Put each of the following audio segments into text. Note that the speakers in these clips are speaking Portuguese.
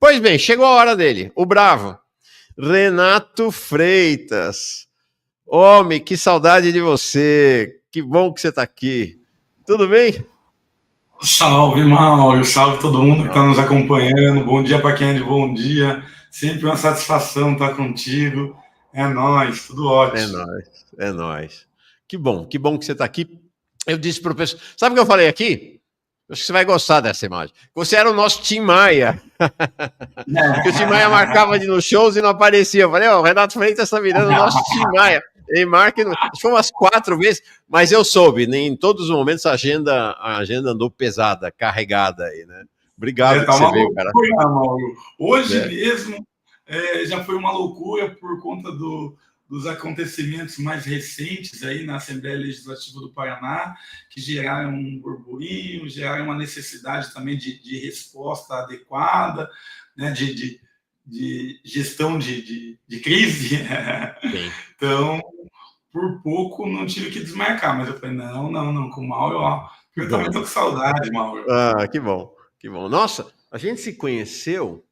Pois bem, chegou a hora dele, o bravo, Renato Freitas. Homem, que saudade de você. Que bom que você está aqui. Tudo bem? Salve, Mauro. Salve todo mundo que está nos acompanhando. Bom dia para quem é de bom dia. Sempre uma satisfação estar contigo. É nóis, tudo ótimo. É nóis, é nóis. Que bom que você está aqui. Eu disse para o pessoal... Sabe o que eu falei aqui? Acho que você vai gostar dessa imagem. Você era o nosso Tim Maia. Porque o Tim Maia marcava de ir nos shows e não aparecia. Eu falei, o Renato Freitas está virando o nosso Tim Maia. Ele marca, foi umas 4 vezes, mas eu soube, em todos os momentos a agenda andou pesada, carregada aí, né? Obrigado que você veio, cara. Mauro. Hoje mesmo já foi uma loucura por conta dos acontecimentos mais recentes aí na Assembleia Legislativa do Paraná, que geraram um burburinho, geraram uma necessidade também de resposta adequada, né, de gestão de crise. Então, por pouco não tive que desmarcar, mas eu falei, não, com o Mauro, eu também tô com saudade, Mauro. Ah, que bom. Nossa, a gente se conheceu,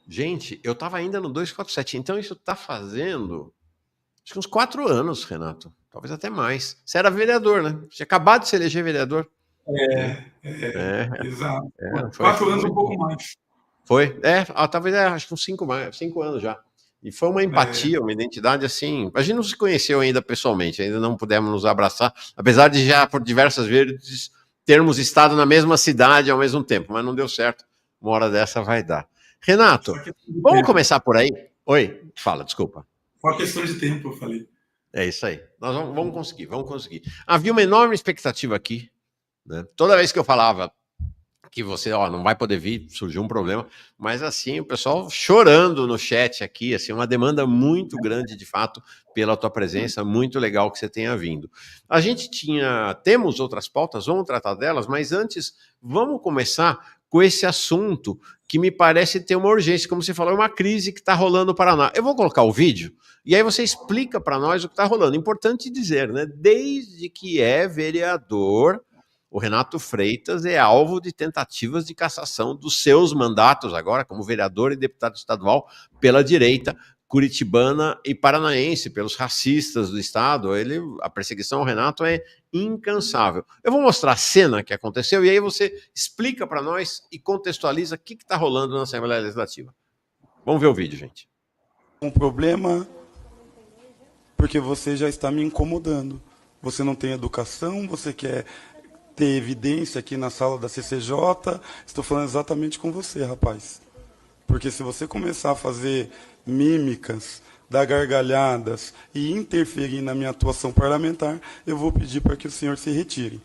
gente, eu tava ainda no 247, então isso tá fazendo, acho que uns 4 anos, Renato, talvez até mais. Você era vereador, né? Você tinha acabado de se eleger vereador. Exato. 4 anos, um pouco mais. Foi? Talvez acho que uns 5 anos já. E foi uma empatia, uma identidade assim. A gente não se conheceu ainda pessoalmente, ainda não pudemos nos abraçar, apesar de já por diversas vezes termos estado na mesma cidade ao mesmo tempo, mas não deu certo. Uma hora dessa vai dar. Renato, vamos começar por aí? Oi, fala, desculpa. Só questão de tempo, eu falei. É isso aí. Nós vamos conseguir. Havia uma enorme expectativa aqui, né? Toda vez que eu falava que você não vai poder vir, surgiu um problema, mas assim, o pessoal chorando no chat aqui, assim, uma demanda muito grande, de fato, pela tua presença, muito legal que você tenha vindo. A gente temos outras pautas, vamos tratar delas, mas antes, vamos começar com esse assunto que me parece ter uma urgência, como você falou, é uma crise que está rolando no Paraná. Eu vou colocar o vídeo, e aí você explica para nós o que está rolando. Importante dizer, né, desde que é vereador, o Renato Freitas é alvo de tentativas de cassação dos seus mandatos agora, como vereador e deputado estadual, pela direita curitibana e paranaense, pelos racistas do estado. A perseguição ao Renato é incansável. Eu vou mostrar a cena que aconteceu e aí você explica para nós e contextualiza o que está rolando na Assembleia Legislativa. Vamos ver o vídeo, gente. Um problema porque você já está me incomodando. Você não tem educação, você quer ter evidência aqui na sala da CCJ, estou falando exatamente com você, rapaz. Porque se você começar a fazer mímicas, dar gargalhadas e interferir na minha atuação parlamentar, eu vou pedir para que o senhor se retire.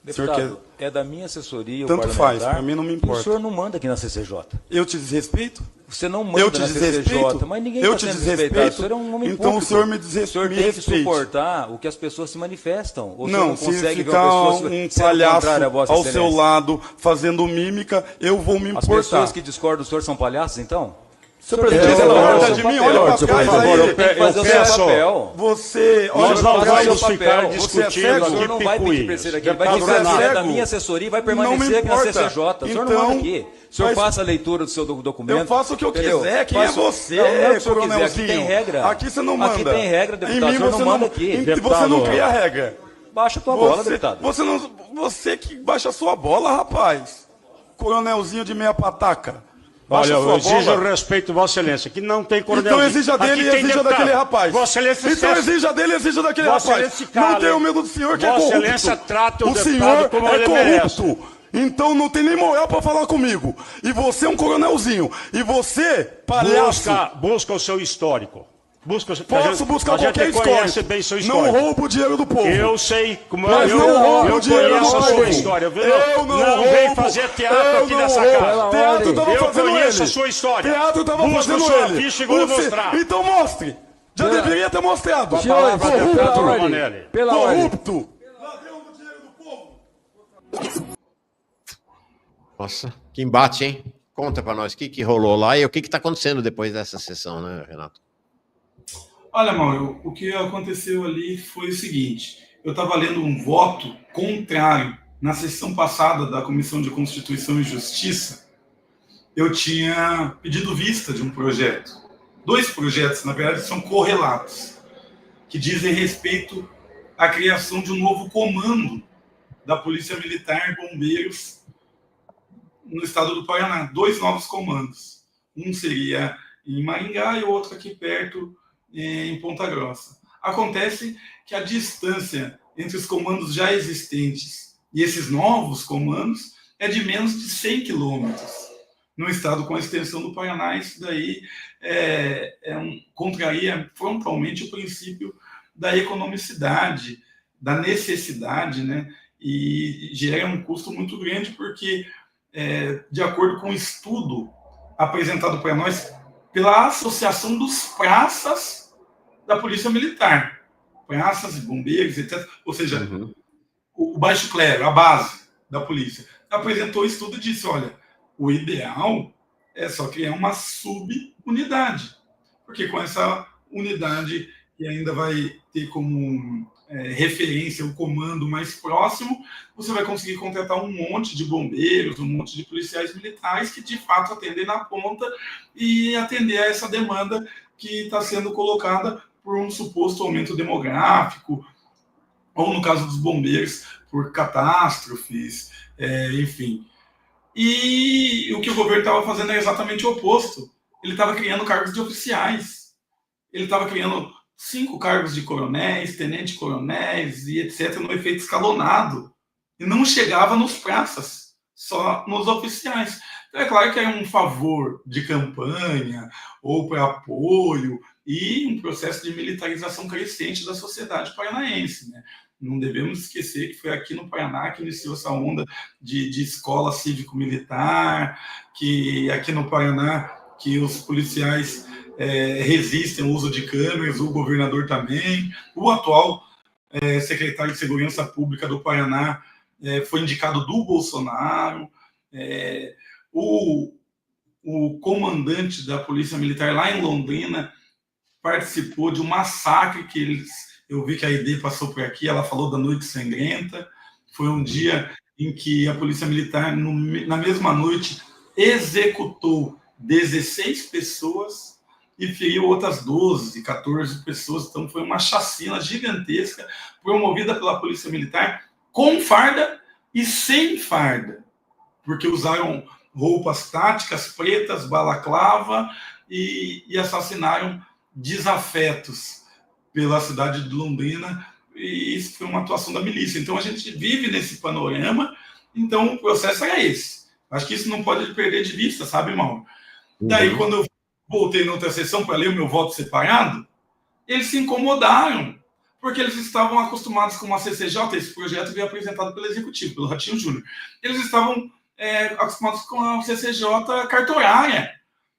Deputado, é da minha assessoria, tanto faz, para mim não me importa. O senhor não manda aqui na CCJ. Eu te desrespeito? Você não manda na CCJ, mas ninguém está sendo respeitado. O senhor é um homem então público. O senhor me desrespeita. O senhor tem que suportar o que as pessoas se manifestam. Ou não, se ficar um palhaço ao seu lado fazendo mímica, eu vou me importar. As pessoas que discordam do senhor são palhaços, então? Senhor presidente, você discorda de mim? Olha para trás aí. Tem que fazer o seu papel. Você, nós não vamos ficar discutindo aqui. O senhor não vai pedir para ser aqui. Vai dizer que é da minha assessoria e vai permanecer aqui na CCJ. O senhor não manda aqui. O senhor faça a leitura do seu documento. Eu faço o que eu quiser. Quem é você, coronelzinho? Aqui tem regra. Aqui você não manda. Aqui tem regra, deputado. O senhor não manda aqui. E você não cria regra. Baixa a tua bola, deputado. Você que baixa a sua bola, rapaz. Coronelzinho de meia pataca. Olha, eu exijo o respeito de Vossa Excelência, que não tem coronel. Então exija dele e exija daquele rapaz. Vossa Excelência, então exija dele e exija daquele rapaz. Não tenho medo do senhor que é corrupto. Vossa Excelência trata o senhor como ele corrupto. Merece. Então não tem nem moral para falar comigo. E você é um coronelzinho. E você, palhaço... Busca o seu histórico. Posso buscar qualquer história. Bem seu não roubo o dinheiro do povo. Eu sei como mas eu roubo o dinheiro do povo. A sua história. Eu não vem fazer teatro aqui nessa casa. Teatro estava fazendo ele. Eu conheço a sua história. Teatro estava fazendo sua ele. ficha e vou mostrar. Então mostre. Já deveria ter mostrado. Corrupto. Ladrão do dinheiro do povo. Nossa, que embate, hein? Conta para nós o que rolou lá e o que está acontecendo depois dessa sessão, né, Renato? Olha, Mauro, o que aconteceu ali foi o seguinte. Eu estava lendo um voto contrário na sessão passada da Comissão de Constituição e Justiça eu tinha pedido vista de um projeto. 2 projetos, na verdade, são correlatos, que dizem respeito à criação de um novo comando da Polícia Militar e Bombeiros no estado do Paraná. 2 novos comandos. Um seria em Maringá e o outro aqui perto, em Ponta Grossa. Acontece que a distância entre os comandos já existentes e esses novos comandos é de menos de 100 quilômetros. No estado com a extensão do Paraná, isso daí contraria frontalmente o princípio da economicidade, da necessidade, né? E gera um custo muito grande, porque, de acordo com um estudo apresentado para nós pela Associação dos Praças da Polícia Militar, praças, bombeiros, etc., ou seja, o baixo clero, a base da polícia, apresentou o estudo e disse, olha, o ideal é só criar uma subunidade, porque com essa unidade que ainda vai ter como referência o comando mais próximo, você vai conseguir contratar um monte de bombeiros, um monte de policiais militares que de fato atendem na ponta e atender a essa demanda que está sendo colocada por um suposto aumento demográfico, ou no caso dos bombeiros, por catástrofes, enfim. E o que o governo estava fazendo é exatamente o oposto. Ele estava criando cargos de oficiais. Ele estava criando 5 cargos de coronéis, tenente-coronéis e etc., no efeito escalonado. E não chegava nos praças, só nos oficiais. Então, é claro que é um favor de campanha ou para apoio e um processo de militarização crescente da sociedade paranaense, né? Não devemos esquecer que foi aqui no Paraná que iniciou essa onda de escola cívico-militar, que aqui no Paraná que os policiais resistem ao uso de câmeras, o governador também, o atual secretário de Segurança Pública do Paraná foi indicado do Bolsonaro, o comandante da Polícia Militar lá em Londrina participou de um massacre que eu vi que a ID passou por aqui, ela falou da Noite Sangrenta, foi um dia em que a Polícia Militar, na mesma noite, executou 16 pessoas e feriu outras 12, 14 pessoas. Então foi uma chacina gigantesca promovida pela Polícia Militar com farda e sem farda, porque usaram roupas táticas pretas, balaclava e assassinaram desafetos pela cidade de Londrina, e isso foi uma atuação da milícia. Então a gente vive nesse panorama, então o processo era esse. Acho que isso não pode perder de vista, sabe, Mauro? Daí, quando eu voltei na outra sessão para ler o meu voto separado, eles se incomodaram, porque eles estavam acostumados com uma CCJ, esse projeto veio apresentado pelo Executivo, pelo Ratinho Júnior. Eles estavam acostumados com a CCJ cartorária,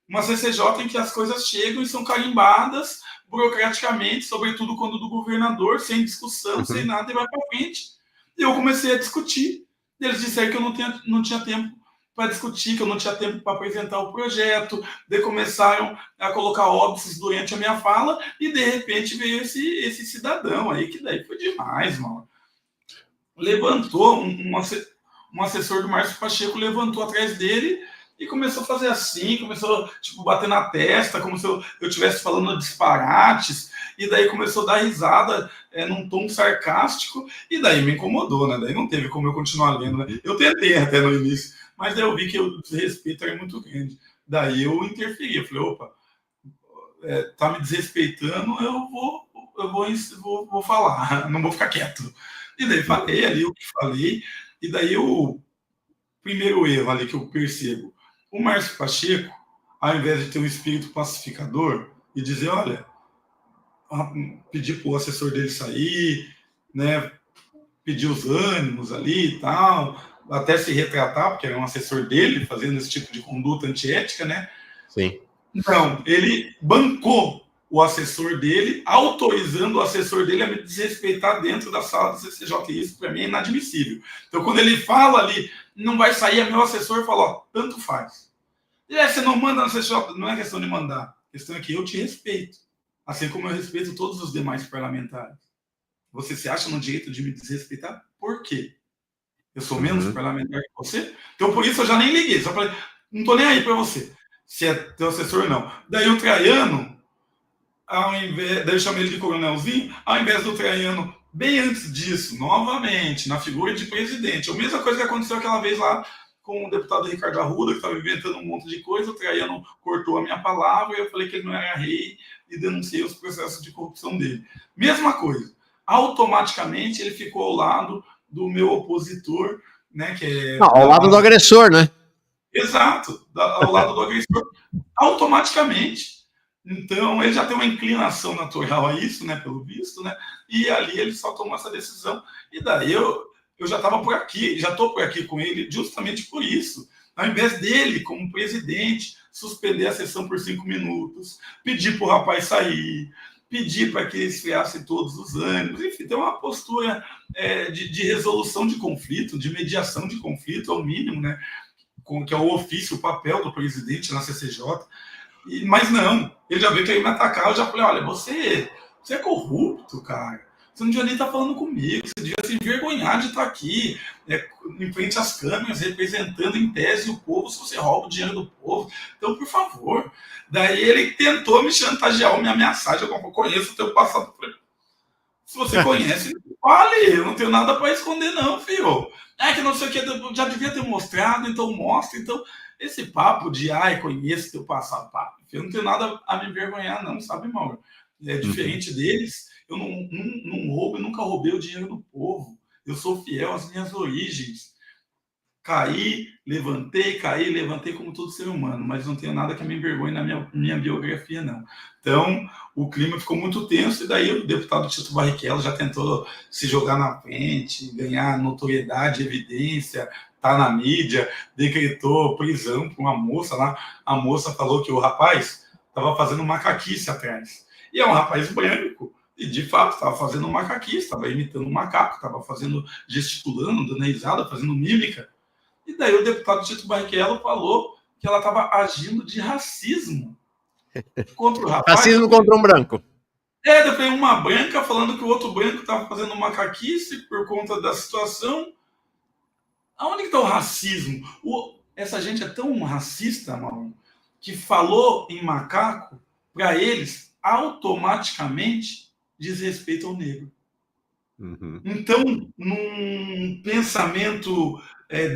uma CCJ em que as coisas chegam e são carimbadas burocraticamente, sobretudo quando do governador, sem discussão, sem nada, e vai para frente. E eu comecei a discutir. Eles disseram que eu não tinha tempo para discutir, que eu não tinha tempo para apresentar o projeto, daí começaram a colocar óbices durante a minha fala, e de repente veio esse cidadão aí, que daí foi demais, mano. Levantou, um assessor do Márcio Pacheco levantou atrás dele e começou a fazer assim, começou tipo bater na testa, como se eu estivesse falando disparates, e daí começou a dar risada num tom sarcástico, e daí me incomodou, né? Daí não teve como eu continuar lendo, né? Eu tentei até no início, mas daí eu vi que o desrespeito era muito grande. Daí eu interferi, eu falei, opa, tá me desrespeitando, eu vou falar, não vou ficar quieto. E daí falei ali o que falei, e daí o primeiro erro ali que eu percebo, o Márcio Pacheco, ao invés de ter um espírito pacificador e dizer, olha, pedir para o assessor dele sair, né, pedir os ânimos ali e tal, até se retratar, porque era um assessor dele fazendo esse tipo de conduta antiética, né? Sim. Então, ele bancou o assessor dele, autorizando o assessor dele a me desrespeitar dentro da sala do CCJ. E isso, para mim, é inadmissível. Então, quando ele fala ali, não vai sair, é meu assessor, fala, ó, tanto faz. E você não manda no CCJ, não é questão de mandar, a questão é que eu te respeito, assim como eu respeito todos os demais parlamentares. Você se acha no direito de me desrespeitar? Por quê? Eu sou menos parlamentar que você? Então, por isso, eu já nem liguei. Só falei, Não estou nem aí para você, se é teu assessor ou não. Daí o Traiano, daí eu chamei ele de coronelzinho, ao invés do Traiano, bem antes disso, novamente, na figura de presidente, a mesma coisa que aconteceu aquela vez lá com o deputado Ricardo Arruda, que estava inventando um monte de coisa, o Traiano cortou a minha palavra, e eu falei que ele não era rei, e denunciei os processos de corrupção dele. Mesma coisa. Automaticamente ele ficou ao lado do meu opositor, né? Que é ao lado do agressor, né? Exato, ao lado do agressor. Automaticamente. Então, ele já tem uma inclinação natural a isso, né? Pelo visto, né? E ali ele só tomou essa decisão. E daí eu já estava por aqui, já estou por aqui com ele justamente por isso. Ao invés dele, como presidente, suspender a sessão por 5 minutos, pedir para o rapaz sair, pedir para que esfriasse todos os ânimos, enfim, tem uma postura de resolução de conflito, de mediação de conflito, ao mínimo, né? Que é o ofício, o papel do presidente na CCJ. Mas não, ele já veio querer me atacar, eu já falei, olha, você é corrupto, cara. Você não devia nem estar falando comigo, você devia se envergonhar de estar aqui, em frente às câmeras, representando em tese o povo, se você rouba o dinheiro do povo. Então, por favor. Daí ele tentou me chantagear ou me ameaçar, eu conheço o teu passado. Se você conhece, fale, eu não tenho nada para esconder não, filho. Que não sei o que, eu já devia ter mostrado, então mostra. Então, esse papo de, conheço teu passado, eu não tenho nada a me envergonhar não, sabe, Mauro? É diferente deles. Eu não roubo e nunca roubei o dinheiro do povo. Eu sou fiel às minhas origens. Caí, levantei como todo ser humano, mas não tenho nada que me envergonhe na minha biografia, não. Então, o clima ficou muito tenso, e daí o deputado Tito Barrichello já tentou se jogar na frente, ganhar notoriedade, evidência, tá na mídia, decretou prisão para uma moça lá. A moça falou que o rapaz estava fazendo macaquice atrás. E é um rapaz branco, e de fato estava fazendo macaquice, estava imitando um macaco, estava gesticulando, dando risada, fazendo mímica. E daí o deputado Tito Barrichello falou que ela estava agindo de racismo contra o rapaz. Racismo contra um branco. Depois uma branca falando que o outro branco estava fazendo macaquice por conta da situação. Aonde que está o racismo? Essa gente é tão racista, Mauro, que falou em macaco, para eles, automaticamente diz respeito ao negro. Uhum. Então, num pensamento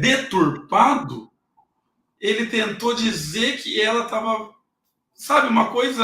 deturpado, ele tentou dizer que ela estava, sabe, uma coisa,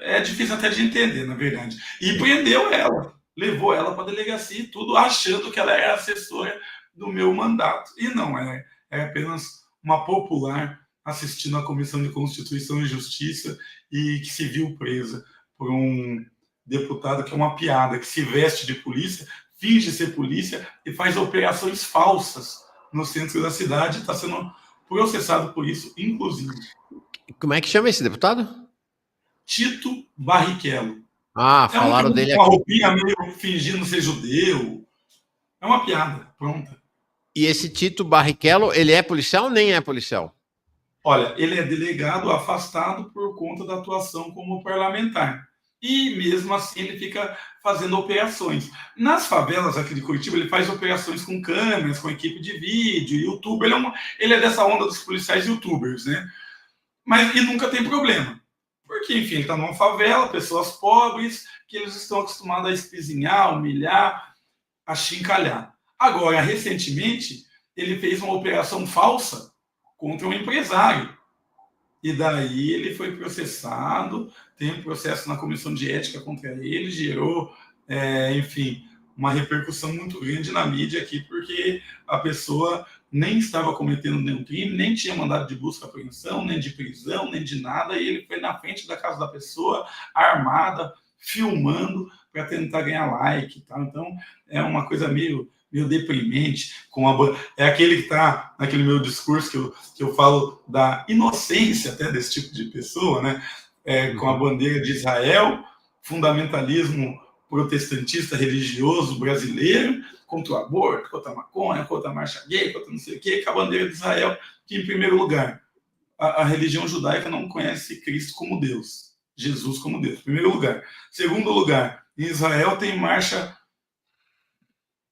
é difícil até de entender, na verdade. E prendeu ela, levou ela para a delegacia e tudo, achando que ela era assessora do meu mandato. E não, é apenas uma popular assistindo à Comissão de Constituição e Justiça e que se viu presa por um deputado que é uma piada, que se veste de polícia, finge ser polícia e faz operações falsas no centro da cidade, está sendo processado por isso, inclusive. Como é que chama esse deputado? Tito Barrichello. Falaram dele aqui. Com uma roupinha meio fingindo ser judeu. É uma piada, pronta. E esse Tito Barrichello, ele é policial ou nem é policial? Olha, ele é delegado afastado por conta da atuação como parlamentar. E mesmo assim ele fica fazendo operações. Nas favelas aqui de Curitiba, ele faz operações com câmeras, com equipe de vídeo, youtuber. Ele é dessa onda dos policiais youtubers, né? Mas e nunca tem problema. Porque, enfim, ele está numa favela, pessoas pobres, que eles estão acostumados a espizinhar, humilhar, a chincalhar. Agora, recentemente, ele fez uma operação falsa contra um empresário. E daí ele foi processado, tem um processo na comissão de ética contra ele, gerou, enfim, uma repercussão muito grande na mídia aqui, porque a pessoa nem estava cometendo nenhum crime, nem tinha mandado de busca, apreensão, nem de prisão, nem de nada, e ele foi na frente da casa da pessoa, armada, filmando, para tentar ganhar like. Tá? Então, é uma coisa meio deprimente. É aquele que está naquele meu discurso que eu falo da inocência até desse tipo de pessoa, né? Com a bandeira de Israel, fundamentalismo protestantista religioso brasileiro, contra o aborto, contra a maconha, contra a marcha gay, contra não sei o quê, com a bandeira de Israel, que, em primeiro lugar, a religião judaica não conhece Cristo como Deus, Jesus como Deus, em primeiro lugar. Segundo lugar, em Israel tem marcha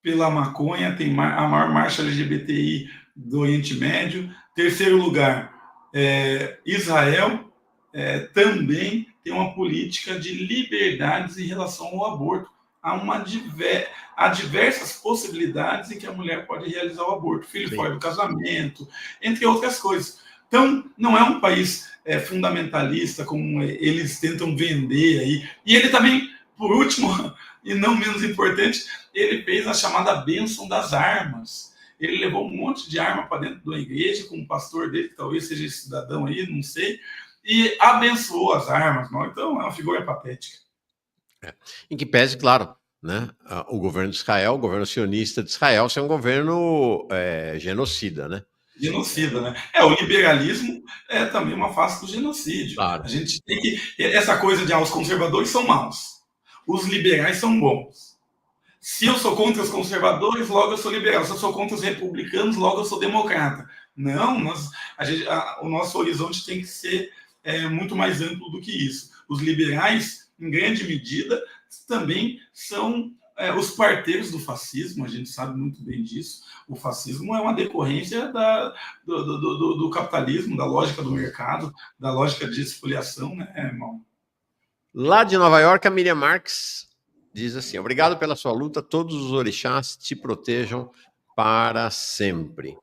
pela maconha, tem a maior marcha LGBTI do Oriente Médio. Terceiro lugar, Israel também tem uma política de liberdades em relação ao aborto. Há diversas possibilidades em que a mulher pode realizar o aborto, filho fora do casamento, entre outras coisas. Então, não é um país fundamentalista, como eles tentam vender aí. E ele também, por último, e não menos importante, ele fez a chamada bênção das armas. Ele levou um monte de arma para dentro da igreja, com um pastor dele, que talvez seja esse cidadão aí, não sei, e abençoou as armas. Não? Então, é uma figura patética. Em que pese, claro, né, o governo de Israel, o governo sionista de Israel, ser um governo genocida, né? Genocida, né? O liberalismo é também uma face do genocídio. Claro. A gente tem que... Essa coisa de os conservadores são maus, os liberais são bons. Se eu sou contra os conservadores, logo eu sou liberal. Se eu sou contra os republicanos, logo eu sou democrata. Não, o nosso horizonte tem que ser muito mais amplo do que isso. Os liberais, em grande medida, também são os parteiros do fascismo, a gente sabe muito bem disso. O fascismo é uma decorrência do capitalismo, da lógica do mercado, da lógica de espoliação, né, irmão? Lá de Nova York, a Miriam Marques diz assim: obrigado pela sua luta, todos os orixás te protejam para sempre.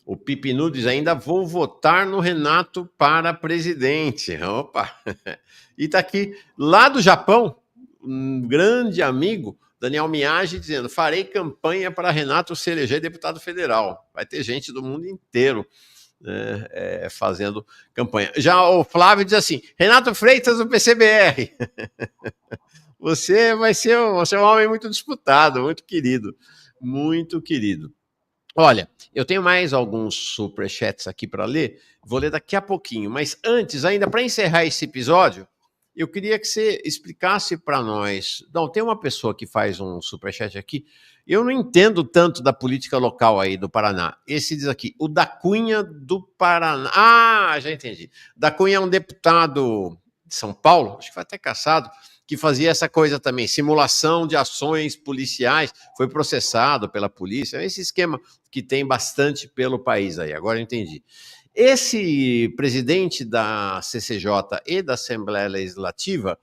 O Pipinu diz: ainda vou votar no Renato para presidente. Opa! E tá aqui, lá do Japão, um grande amigo, Daniel Miyagi, dizendo: farei campanha para Renato se eleger deputado federal. Vai ter gente do mundo inteiro fazendo campanha. Já o Flávio diz assim: Renato Freitas do PCBR. Você vai ser um homem muito disputado, muito querido. Muito querido. Olha, eu tenho mais alguns superchats aqui para ler, vou ler daqui a pouquinho, mas antes, ainda para encerrar esse episódio, eu queria que você explicasse para nós. Não, tem uma pessoa que faz um superchat aqui, eu não entendo tanto da política local aí do Paraná. Esse diz aqui, o da Cunha do Paraná. Ah, já entendi. Da Cunha é um deputado de São Paulo, acho que foi até caçado, que fazia essa coisa também, simulação de ações policiais, foi processado pela polícia, esse esquema que tem bastante pelo país aí, agora eu entendi. Esse presidente da CCJ e da Assembleia Legislativa,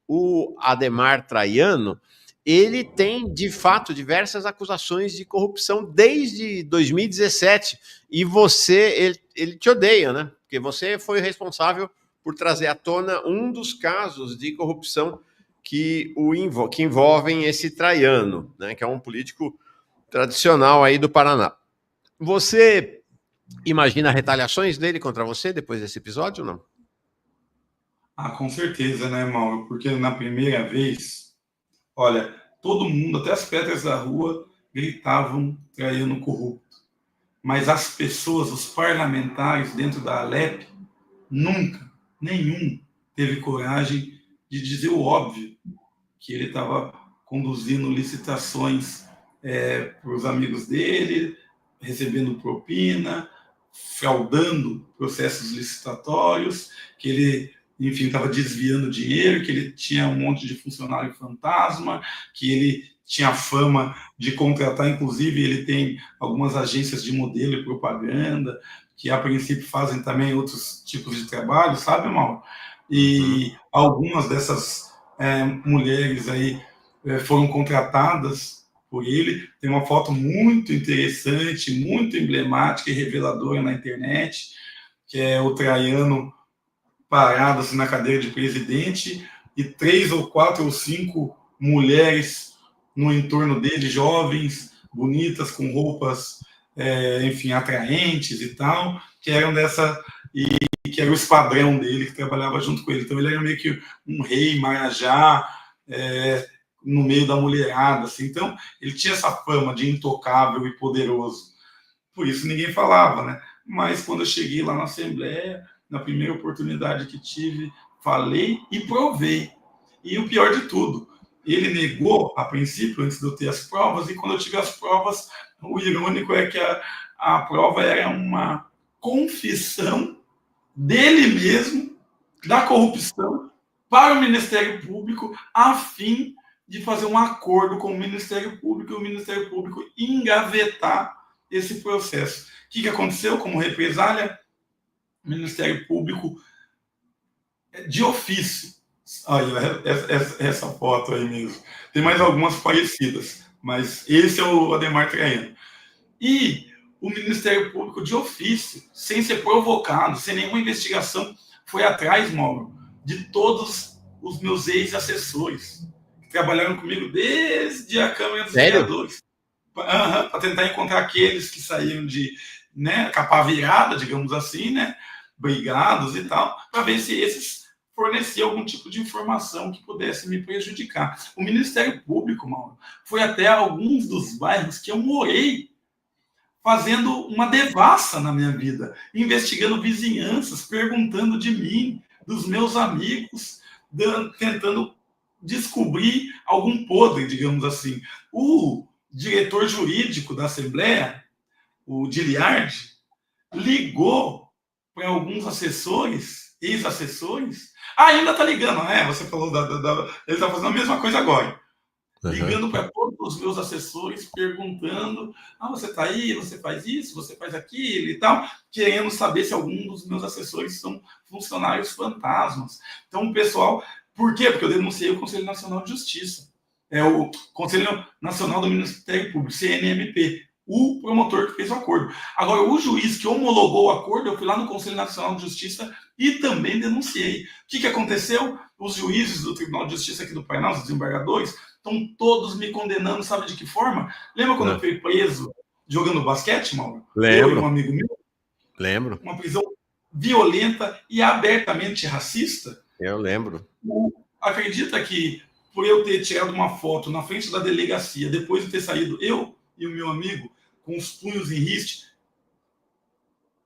o Ademar Traiano, ele tem, de fato, diversas acusações de corrupção desde 2017, e ele te odeia, né? Porque você foi responsável por trazer à tona um dos casos de corrupção que envolvem esse Traiano, né, que é um político tradicional aí do Paraná. Você imagina retaliações dele contra você depois desse episódio ou não? Com certeza, né, Mauro? Porque na primeira vez, olha, todo mundo, até as pedras da rua, gritavam Traiano corrupto. Mas as pessoas, os parlamentares dentro da Alep, nunca, nenhum, teve coragem de dizer o óbvio, que ele estava conduzindo licitações para os amigos dele, recebendo propina, fraudando processos licitatórios, que ele, enfim, estava desviando dinheiro, que ele tinha um monte de funcionário fantasma, que ele tinha fama de contratar, inclusive ele tem algumas agências de modelo e propaganda, que a princípio fazem também outros tipos de trabalho, sabe, Mauro? E algumas dessas mulheres aí foram contratadas por ele. Tem uma foto muito interessante, muito emblemática e reveladora na internet, que é o Traiano parado assim, na cadeira de presidente e 3 ou 4 ou 5 mulheres no entorno dele, jovens, bonitas, com roupas, enfim, atraentes e tal, que eram que era o esquadrão dele, que trabalhava junto com ele. Então, ele era meio que um rei marajá, no meio da mulherada. Assim. Então, ele tinha essa fama de intocável e poderoso. Por isso, ninguém falava, né? Mas, quando eu cheguei lá na Assembleia, na primeira oportunidade que tive, falei e provei. E o pior de tudo, ele negou, a princípio, antes de eu ter as provas, e quando eu tive as provas, o irônico é que a prova era uma confissão dele mesmo, da corrupção, para o Ministério Público, a fim de fazer um acordo com o Ministério Público e o Ministério Público engavetar esse processo. O que aconteceu como represália? Ministério Público de ofício. Olha, essa foto aí mesmo. Tem mais algumas parecidas, mas esse é o Ademar Traiano. E o Ministério Público de ofício, sem ser provocado, sem nenhuma investigação, foi atrás, Mauro, de todos os meus ex-assessores, que trabalharam comigo desde a Câmara dos Vereadores, para tentar encontrar aqueles que saíram de, né, capa virada, digamos assim, né, brigados e tal, para ver se esses forneciam algum tipo de informação que pudesse me prejudicar. O Ministério Público, Mauro, foi até alguns dos bairros que eu morei, fazendo uma devassa na minha vida, investigando vizinhanças, perguntando de mim, dos meus amigos, tentando descobrir algum podre, digamos assim. O diretor jurídico da Assembleia, o Diliardi, ligou para alguns assessores, ex-assessores. Ainda está ligando, né? Você falou ele está fazendo a mesma coisa agora. Ligando para todos os meus assessores, perguntando: você está aí, você faz isso, você faz aquilo e tal, querendo saber se algum dos meus assessores são funcionários fantasmas. Então, o pessoal... Por quê? Porque eu denunciei o Conselho Nacional de Justiça. É o Conselho Nacional do Ministério Público, CNMP, o promotor que fez o acordo. Agora, o juiz que homologou o acordo, eu fui lá no Conselho Nacional de Justiça e também denunciei. O que aconteceu? Os juízes do Tribunal de Justiça aqui do Paraná, os desembargadores, estão todos me condenando, sabe de que forma? Lembra quando eu fui preso jogando basquete, Mauro? Lembro. Eu e um amigo meu? Lembro. Uma prisão violenta e abertamente racista? Eu lembro. Acredita que, por eu ter tirado uma foto na frente da delegacia, depois de ter saído eu e o meu amigo com os punhos em riste,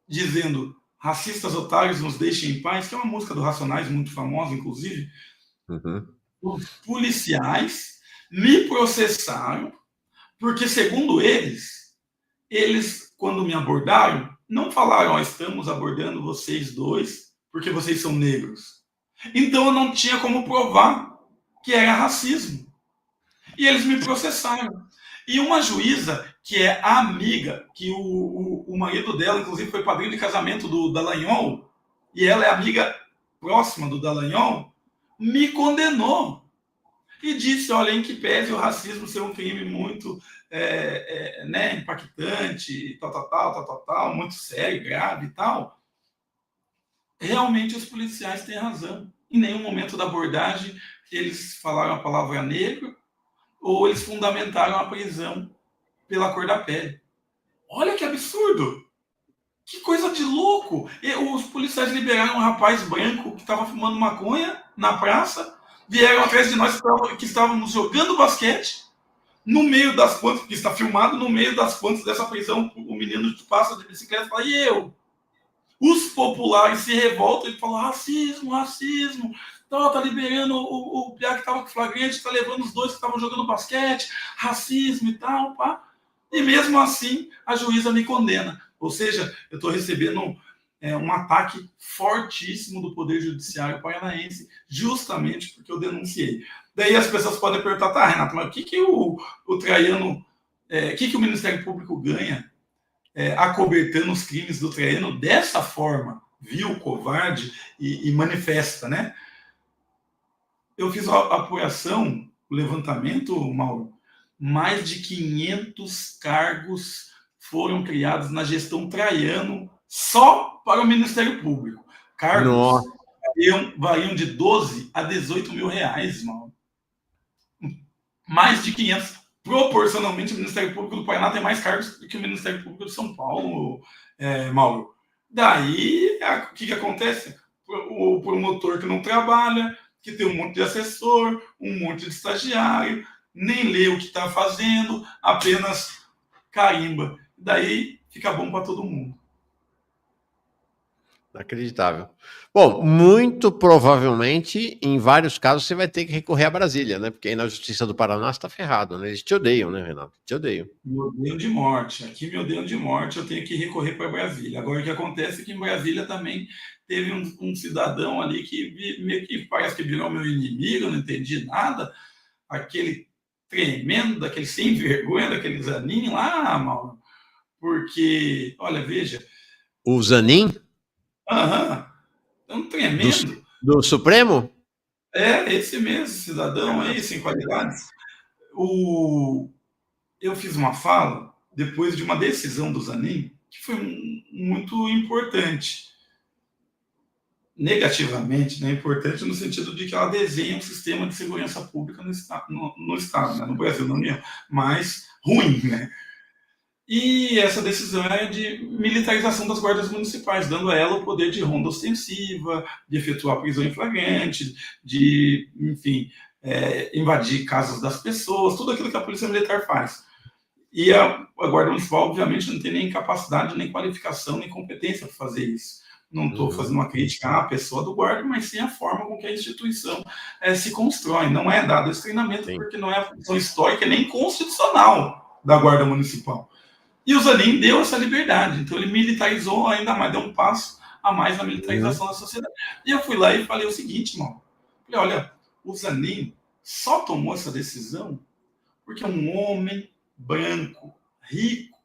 dizendo: racistas otários, nos deixem em paz, que é uma música do Racionais, muito famosa, inclusive, os policiais me processaram, porque, segundo eles, quando me abordaram, não falaram: estamos abordando vocês dois porque vocês são negros. Então eu não tinha como provar que era racismo. E eles me processaram. E uma juíza, que é a amiga, que o marido dela, inclusive, foi padrinho de casamento do Dallagnol, e ela é amiga próxima do Dallagnol, me condenou. E disse: olha, em que pese o racismo ser um crime muito né, impactante, tal, muito sério, grave e tal, realmente os policiais têm razão. Em nenhum momento da abordagem eles falaram a palavra negro ou eles fundamentaram a prisão pela cor da pele. Olha que absurdo! Que coisa de louco! E os policiais liberaram um rapaz branco que estava fumando maconha na praça, vieram atrás de nós que estávamos jogando basquete, no meio das pontes, que está filmado, no meio das pontes dessa prisão, o menino passa de bicicleta e fala: e eu? Os populares se revoltam e falam: racismo, tá liberando o piá que estava com flagrante, tá levando os dois que estavam jogando basquete, racismo e tal, pá. E mesmo assim, a juíza me condena. Ou seja, eu estou recebendo um ataque fortíssimo do Poder Judiciário paranaense, justamente porque eu denunciei. Daí as pessoas podem perguntar: tá, Renato, mas o que o Traiano, o que o Ministério Público ganha acobertando os crimes do Traiano dessa forma, vil, covarde e manifesta, né? Eu fiz a apuração, o levantamento, Mauro, mais de 500 cargos foram criados na gestão Traiano só para o Ministério Público. Cargos variam de 12 a 18 mil reais, Mauro. Mais de 500. Proporcionalmente, o Ministério Público do Paraná tem mais cargos do que o Ministério Público de São Paulo, Mauro. Daí, o que acontece? O promotor que não trabalha, que tem um monte de assessor, um monte de estagiário, nem lê o que está fazendo, apenas carimba. Daí, fica bom para todo mundo. Inacreditável. Bom, muito provavelmente, em vários casos, você vai ter que recorrer a Brasília, né? Porque aí na Justiça do Paraná você está ferrado, né? Eles te odeiam, né, Renato? Te odeiam. Me odeiam de morte. Aqui me odeiam de morte, eu tenho que recorrer para Brasília. Agora, o que acontece é que em Brasília também teve um cidadão ali que meio que parece que virou meu inimigo, eu não entendi nada. Aquele tremendo, daquele sem vergonha, daquele Zanin lá, Mauro. Porque, olha, veja... O Zanin? Aham. É um tremendo. Do Supremo? Esse mesmo, cidadão aí, sem qualidades. Eu fiz uma fala depois de uma decisão do Zanin, que foi muito importante. Negativamente, né? Importante no sentido de que ela desenha um sistema de segurança pública no Estado, né? No Brasil, na União, mas ruim, né? E essa decisão é de militarização das guardas municipais, dando a ela o poder de ronda ostensiva, de efetuar prisão em flagrante, de, enfim, invadir casas das pessoas, tudo aquilo que a polícia militar faz. E a guarda municipal, obviamente, não tem nem capacidade, nem qualificação, nem competência para fazer isso. Não estou fazendo uma crítica à pessoa do guarda, mas sim a forma com que a instituição se constrói. Não é dado esse treinamento, porque não é a função histórica nem constitucional da guarda municipal. E o Zanin deu essa liberdade, então ele militarizou ainda mais, deu um passo a mais na militarização da sociedade. E eu fui lá e falei o seguinte, mano, falei, olha, o Zanin só tomou essa decisão porque é um homem branco, rico,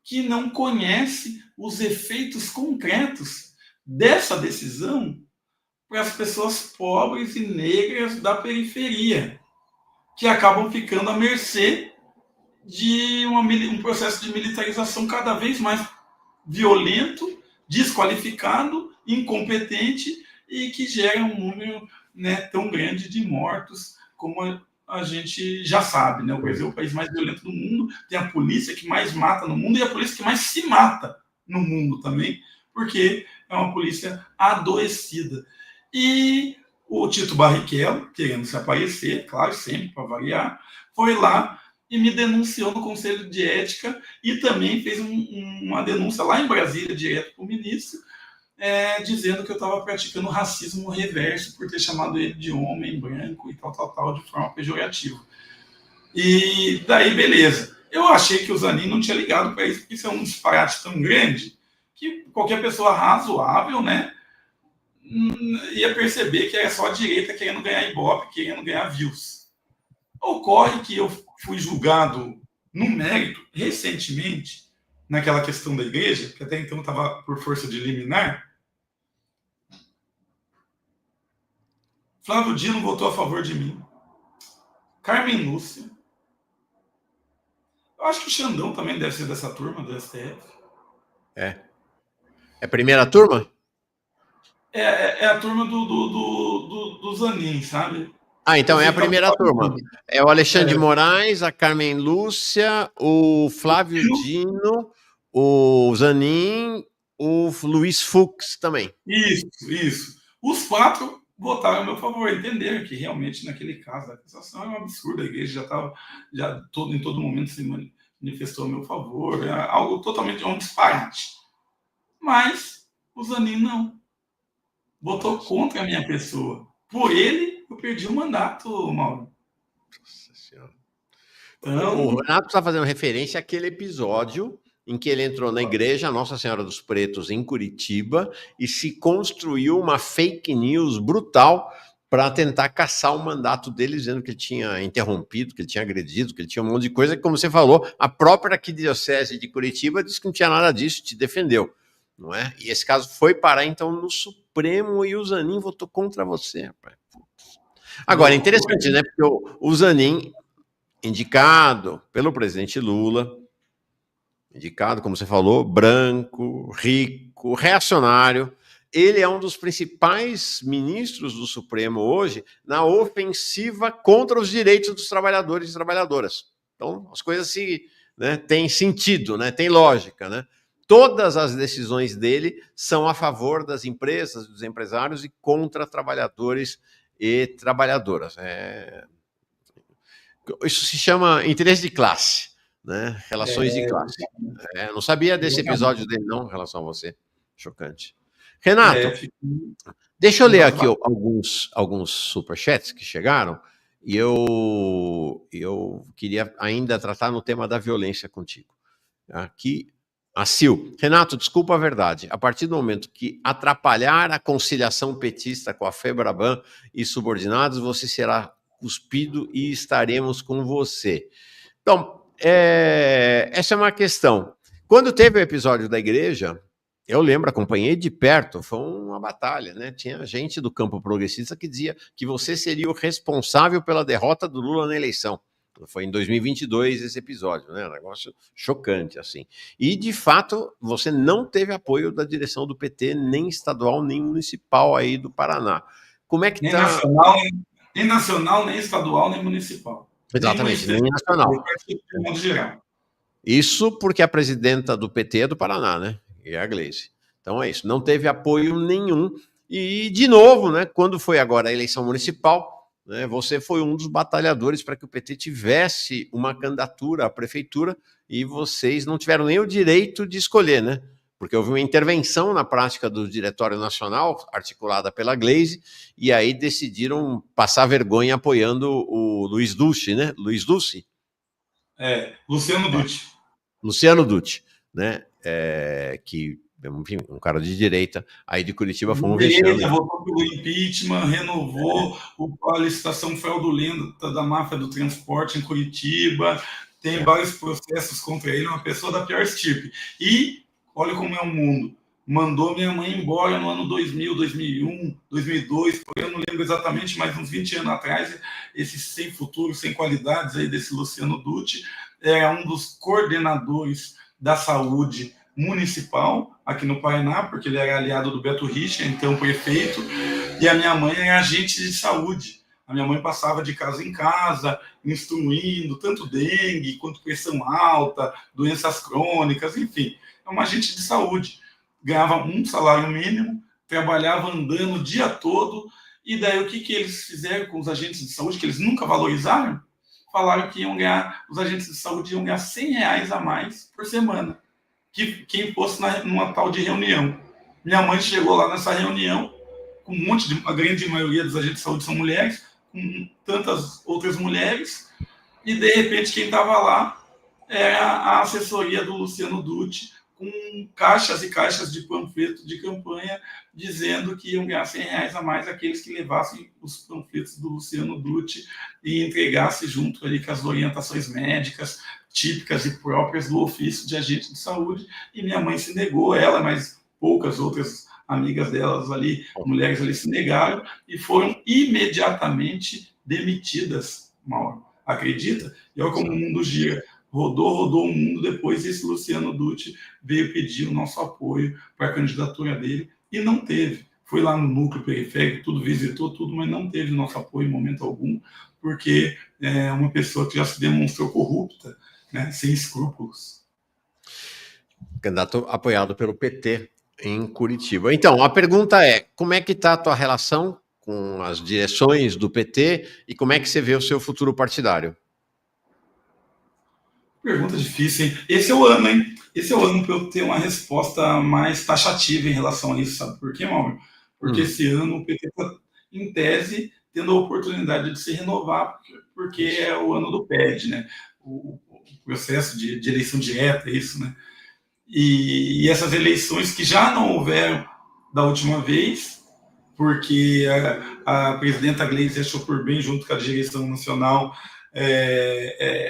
que não conhece os efeitos concretos dessa decisão para as pessoas pobres e negras da periferia, que acabam ficando à mercê de um processo de militarização cada vez mais violento, desqualificado, incompetente e que gera um número, né, tão grande de mortos como a gente já sabe, né? O Brasil é o país mais violento do mundo, tem a polícia que mais mata no mundo e a polícia que mais se mata no mundo também, porque é uma polícia adoecida. E o Tito Barrichello, querendo se aparecer, claro, sempre para variar, foi lá e me denunciou no Conselho de Ética e também fez uma denúncia lá em Brasília, direto para o ministro, dizendo que eu estava praticando racismo reverso por ter chamado ele de homem branco e tal, de forma pejorativa. E daí, beleza. Eu achei que o Zanin não tinha ligado para isso, porque isso é um disparate tão grande que qualquer pessoa razoável, né, ia perceber que era só a direita querendo ganhar ibope, querendo ganhar views. Ocorre que eu fui julgado no mérito recentemente naquela questão da igreja, que até então estava por força de liminar. Flávio Dino votou a favor de mim. Carmen Lúcia. Eu acho que o Xandão também deve ser dessa turma do STF. É a primeira turma? É a turma do Zanin, sabe? Então é a primeira turma. É o Alexandre de Moraes, a Carmen Lúcia, o Flávio Dino, o Zanin, o Luiz Fux também. Isso. Os 4 votaram a meu favor, entenderam que realmente naquele caso a acusação é um absurdo, a igreja já estava, em todo momento se manifestou a meu favor, é algo totalmente um disparate. Mas o Zanin não. Votou contra a minha pessoa. Por ele, eu perdi o mandato, Mauro. Nossa Senhora. Então, o Renato está fazendo referência àquele episódio em que ele entrou na igreja Nossa Senhora dos Pretos, em Curitiba, e se construiu uma fake news brutal para tentar caçar o mandato dele, dizendo que ele tinha interrompido, que ele tinha agredido, que ele tinha um monte de coisa, que, como você falou, a própria arquidiocese de Curitiba disse que não tinha nada disso, te defendeu, não é? E esse caso foi parar, então, no Supremo, e o Zanin votou contra você, rapaz. Agora, é interessante, né? Porque o Zanin, indicado pelo presidente Lula, indicado, como você falou, branco, rico, reacionário, ele é um dos principais ministros do Supremo hoje na ofensiva contra os direitos dos trabalhadores e trabalhadoras. Então, as coisas têm sentido, né? Tem lógica, né? Todas as decisões dele são a favor das empresas, dos empresários e contra trabalhadores e trabalhadoras. Isso se chama interesse de classe, né? Relações de classe. Não sabia desse episódio dele, não, em relação a você. Chocante. Renato, deixa eu ler aqui alguns superchats que chegaram, e eu queria ainda tratar no tema da violência contigo. Aqui, a Sil. Renato, desculpa a verdade. A partir do momento que atrapalhar a conciliação petista com a FEBRABAN e subordinados, você será cuspido e estaremos com você. Então, essa é uma questão. Quando teve o episódio da igreja, Eu lembro, acompanhei de perto, foi uma batalha, né? Tinha gente do campo progressista que dizia que você seria o responsável pela derrota do Lula na eleição. Foi em 2022 esse episódio, né? Um negócio chocante, assim. E, de fato, você não teve apoio da direção do PT, nem estadual, nem municipal aí do Paraná. Como é que nem tá... nem nacional, nem estadual, nem municipal. Exatamente, nem nacional. Isso porque a presidenta do PT é do Paraná, né? E é a Gleisi. Então é isso, não teve apoio nenhum. E, de novo, né, quando foi agora a eleição municipal, né, você foi um dos batalhadores para que o PT tivesse uma candidatura à prefeitura e vocês não tiveram nem o direito de escolher, né? Porque houve uma intervenção na prática do Diretório Nacional, articulada pela Gleisi, e aí decidiram passar vergonha apoiando o Luiz Duce, né? Luiz Duce? Luciano Dutti. Luciano Dutti, né? Que, enfim, um cara de direita, aí de Curitiba foi um vexame. Votou pelo impeachment, renovou a licitação fraudulenta da máfia do transporte em Curitiba, tem vários processos contra ele, uma pessoa da pior estirpe. E, olha como é o mundo, mandou minha mãe embora no ano 2000, 2001, 2002, eu não lembro exatamente, mas uns 20 anos atrás, esse sem futuro, sem qualidades aí desse Luciano Dutti, era um dos coordenadores da saúde municipal aqui no Paraná, porque ele era aliado do Beto Richa, então prefeito, e a minha mãe era agente de saúde. A minha mãe passava de casa em casa, instruindo tanto dengue quanto pressão alta, doenças crônicas, enfim, é uma agente de saúde. Ganhava um salário mínimo, trabalhava andando o dia todo, e daí o que eles fizeram com os agentes de saúde, que eles nunca valorizaram? Falaram que os agentes de saúde iam ganhar R$100 a mais por semana, que quem fosse numa tal de reunião. Minha mãe chegou lá nessa reunião, com a grande maioria dos agentes de saúde são mulheres, com tantas outras mulheres, e de repente quem estava lá era a assessoria do Luciano Dutti, com caixas e caixas de panfleto de campanha, dizendo que iam ganhar R$100 a mais aqueles que levassem os panfletos do Luciano Dutti e entregassem junto ali com as orientações médicas típicas e próprias do ofício de agente de saúde, e minha mãe se negou, ela, mas poucas outras amigas delas ali, mulheres ali, se negaram e foram imediatamente demitidas, Mauro. Acredita? E olha como o mundo gira. Rodou o mundo, depois esse Luciano Dutti veio pedir o nosso apoio para a candidatura dele e não teve. Foi lá no núcleo periférico, tudo, visitou tudo, mas não teve nosso apoio em momento algum, porque é uma pessoa que já se demonstrou corrupta, né, sem escrúpulos. Candidato apoiado pelo PT em Curitiba. Então, a pergunta é, como é que está a tua relação com as direções do PT e como é que você vê o seu futuro partidário? Pergunta difícil, hein? Esse é o ano, hein? Esse é o ano para eu ter uma resposta mais taxativa em relação a isso, sabe por quê, Mauro? Porque esse ano o PT está, em tese, tendo a oportunidade de se renovar, porque é o ano do PED, né? O processo de eleição direta, isso, né? E essas eleições que já não houveram da última vez, porque a presidenta Gleisi achou por bem, junto com a direção nacional,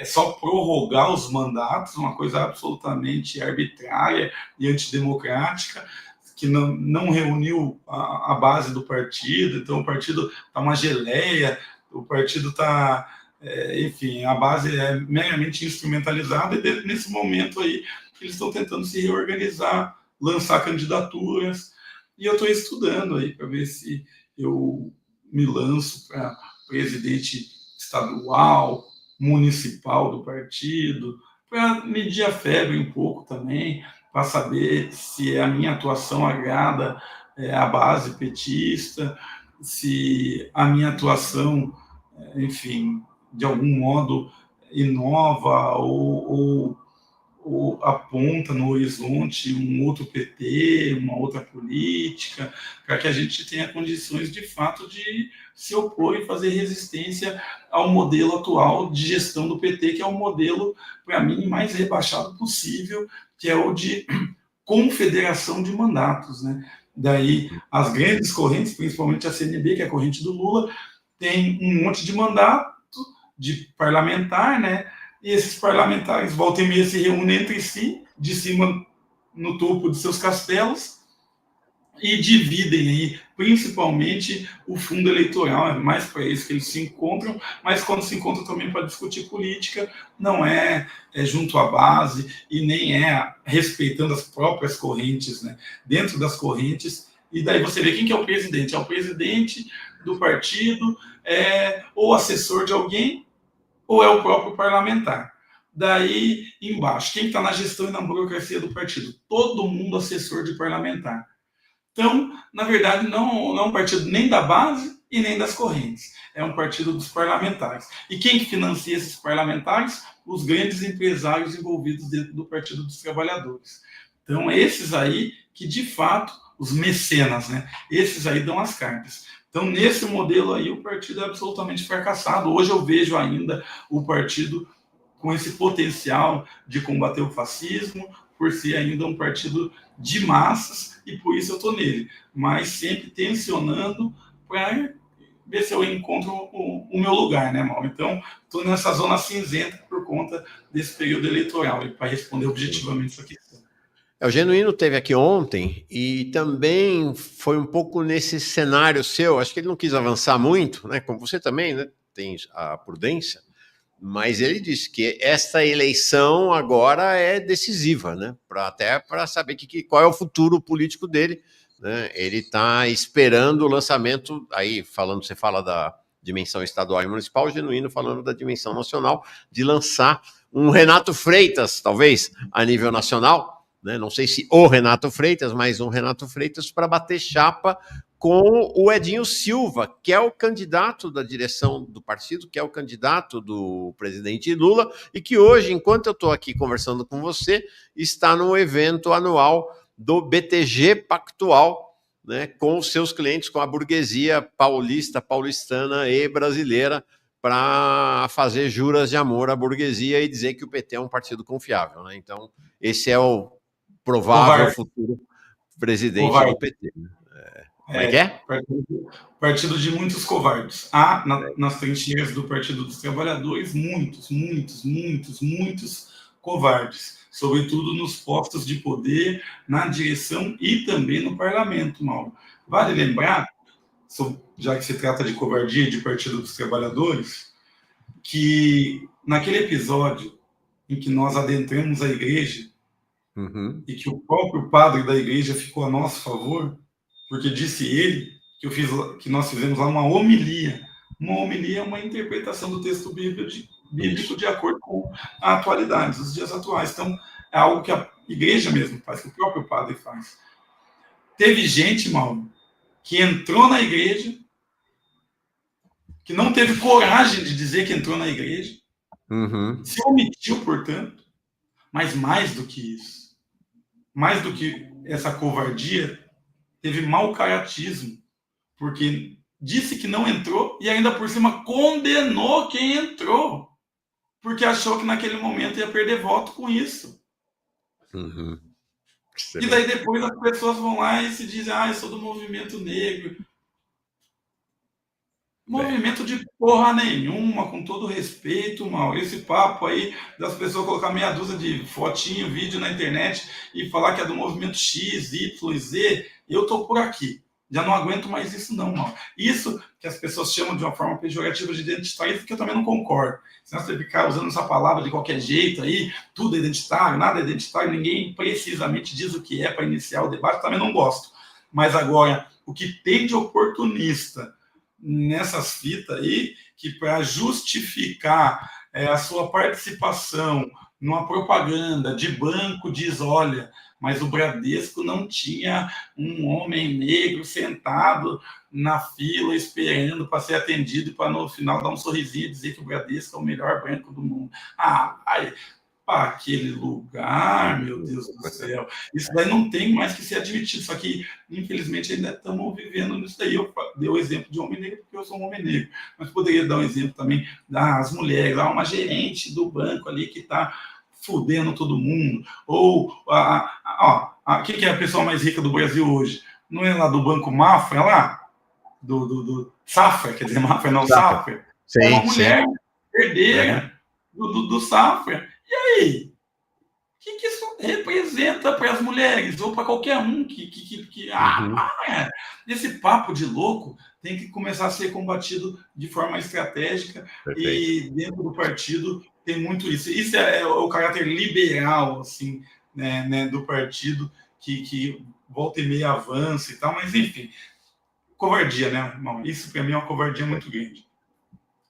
só prorrogar os mandatos, uma coisa absolutamente arbitrária e antidemocrática, que não reuniu a base do partido, então o partido está uma geleia, o partido está, enfim, a base é meramente instrumentalizada, e nesse momento aí eles estão tentando se reorganizar, lançar candidaturas, e eu estou estudando aí para ver se eu me lanço para presidente estadual, municipal do partido, para medir a febre um pouco também, para saber se a minha atuação agrada a base petista, se a minha atuação, enfim, de algum modo inova ou aponta no horizonte um outro PT, uma outra política, para que a gente tenha condições de fato de se opor e fazer resistência ao modelo atual de gestão do PT, que é o modelo, para mim, mais rebaixado possível, que é o de confederação de mandatos, né? Daí, as grandes correntes, principalmente a CNB, que é a corrente do Lula, tem um monte de mandato de parlamentar, né? E esses parlamentares, volta e meia, se reúnem entre si, de cima no topo de seus castelos, e dividem aí, principalmente o fundo eleitoral, é mais para isso que eles se encontram, mas quando se encontram também para discutir política, não é junto à base e nem é respeitando as próprias correntes, né? Dentro das correntes, e daí você vê quem que é o presidente. É o presidente do partido, ou assessor de alguém, ou é o próprio parlamentar. Daí embaixo, quem está na gestão e na burocracia do partido? Todo mundo assessor de parlamentar. Então, na verdade, não é um partido nem da base e nem das correntes. É um partido dos parlamentares. E quem financia esses parlamentares? Os grandes empresários envolvidos dentro do Partido dos Trabalhadores. Então, esses aí que, de fato, os mecenas, né? Esses aí dão as cartas. Então, nesse modelo aí, o partido é absolutamente fracassado. Hoje eu vejo ainda o partido com esse potencial de combater o fascismo, por ser ainda um partido de massas, e por isso eu estou nele, mas sempre tensionando para ver se eu encontro o meu lugar, né, Mauro? Então, estou nessa zona cinzenta por conta desse período eleitoral, e para responder objetivamente essa questão. O Genuíno teve aqui ontem e também foi um pouco nesse cenário seu, acho que ele não quis avançar muito, né, como você também, né, tem a prudência, mas ele disse que esta eleição agora é decisiva, né? Até para saber qual é o futuro político dele. Né? Ele está esperando o lançamento, aí você fala da dimensão estadual e municipal, o Genuíno falando da dimensão nacional, de lançar um Renato Freitas, talvez, a nível nacional, né? Não sei se o Renato Freitas, mas um Renato Freitas para bater chapa com o Edinho Silva, que é o candidato da direção do partido, que é o candidato do presidente Lula, e que hoje, enquanto eu estou aqui conversando com você, está no evento anual do BTG Pactual, né, com os seus clientes, com a burguesia paulistana e brasileira, para fazer juras de amor à burguesia e dizer que o PT é um partido confiável. Né? Então, esse é o provável futuro presidente do PT. Né? Como é que é? Partido de muitos covardes. Há nas trincheiras do Partido dos Trabalhadores muitos covardes, sobretudo nos postos de poder, na direção e também no parlamento, Mauro. Vale lembrar, já que se trata de covardia de Partido dos Trabalhadores, que naquele episódio em que nós adentramos a igreja e que o próprio padre da igreja ficou a nosso favor, porque disse ele que nós fizemos lá uma homilia. Uma homilia é uma interpretação do texto bíblico de acordo com a atualidade, os dias atuais. Então, é algo que a igreja mesmo faz, que o próprio padre faz. Teve gente, Mauro, que entrou na igreja, que não teve coragem de dizer que entrou na igreja, se omitiu, portanto, mas mais do que isso, mais do que essa covardia, teve mau caratismo, porque disse que não entrou e ainda por cima condenou quem entrou, porque achou que naquele momento ia perder voto com isso. E daí depois as pessoas vão lá e se dizem, eu sou do movimento negro. Movimento de porra nenhuma, com todo respeito, mal. Esse papo aí das pessoas colocar meia dúzia de fotinho, vídeo na internet e falar que é do movimento X, Y, Z, eu tô por aqui. Já não aguento mais isso não, mal. Isso que as pessoas chamam de uma forma pejorativa de identitário, que eu também não concordo. Senão você ficar usando essa palavra de qualquer jeito aí, tudo é identitário, nada é identitário, ninguém precisamente diz o que é para iniciar o debate, também não gosto. Mas agora, o que tem de oportunista nessas fitas aí, que para justificar a sua participação numa propaganda de banco diz, olha, mas o Bradesco não tinha um homem negro sentado na fila esperando para ser atendido e para no final dar um sorrisinho e dizer que o Bradesco é o melhor banco do mundo. Para aquele lugar, meu Deus do céu. Isso daí não tem mais que ser admitido, só que, infelizmente, ainda estamos vivendo nisso daí. Eu dei o exemplo de homem negro porque eu sou um homem negro, mas poderia dar um exemplo também das mulheres, uma gerente do banco ali que está fudendo todo mundo, ou quem que é a pessoa mais rica do Brasil hoje? Não é lá do Banco Mafra, lá? Do Safra, quer dizer, Mafra não, Safra. É uma mulher herdeira do Safra. E aí? que isso representa para as mulheres ou para qualquer um esse papo de louco tem que começar a ser combatido de forma estratégica. Perfeito. E dentro do partido tem muito isso. Isso é o caráter liberal, assim, né, do partido que volta e meia avança e tal, mas enfim, covardia, né, irmão? Isso para mim é uma covardia muito grande.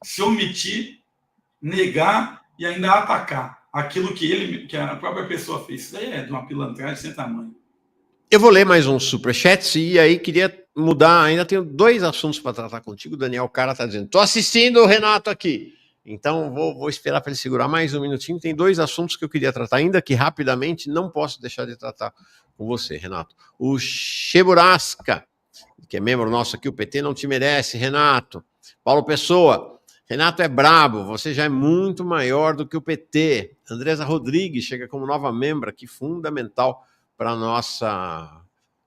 Se omitir, negar e ainda atacar aquilo que a própria pessoa fez. Isso daí é de uma pilantragem sem tamanho. Eu vou ler mais uns superchats e aí queria mudar. Ainda tenho 2 assuntos para tratar contigo. O Daniel Cara está dizendo: tô assistindo o Renato aqui. Então vou esperar para ele segurar mais um minutinho. Tem 2 assuntos que eu queria tratar ainda, que rapidamente não posso deixar de tratar com você, Renato. O Cheburasca, que é membro nosso aqui, o PT não te merece, Renato. Paulo Pessoa: Renato é brabo, você já é muito maior do que o PT. Andresa Rodrigues chega como nova membra, que fundamental para a nossa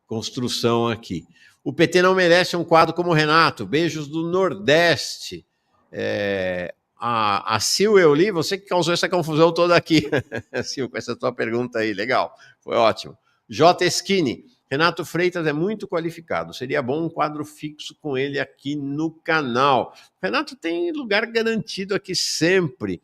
construção aqui. O PT não merece um quadro como o Renato. Beijos do Nordeste. A Sil, eu li, você que causou essa confusão toda aqui. Sil, com essa tua pergunta aí, legal, foi ótimo. J. Skinny: Renato Freitas é muito qualificado, seria bom um quadro fixo com ele aqui no canal. Renato tem lugar garantido aqui sempre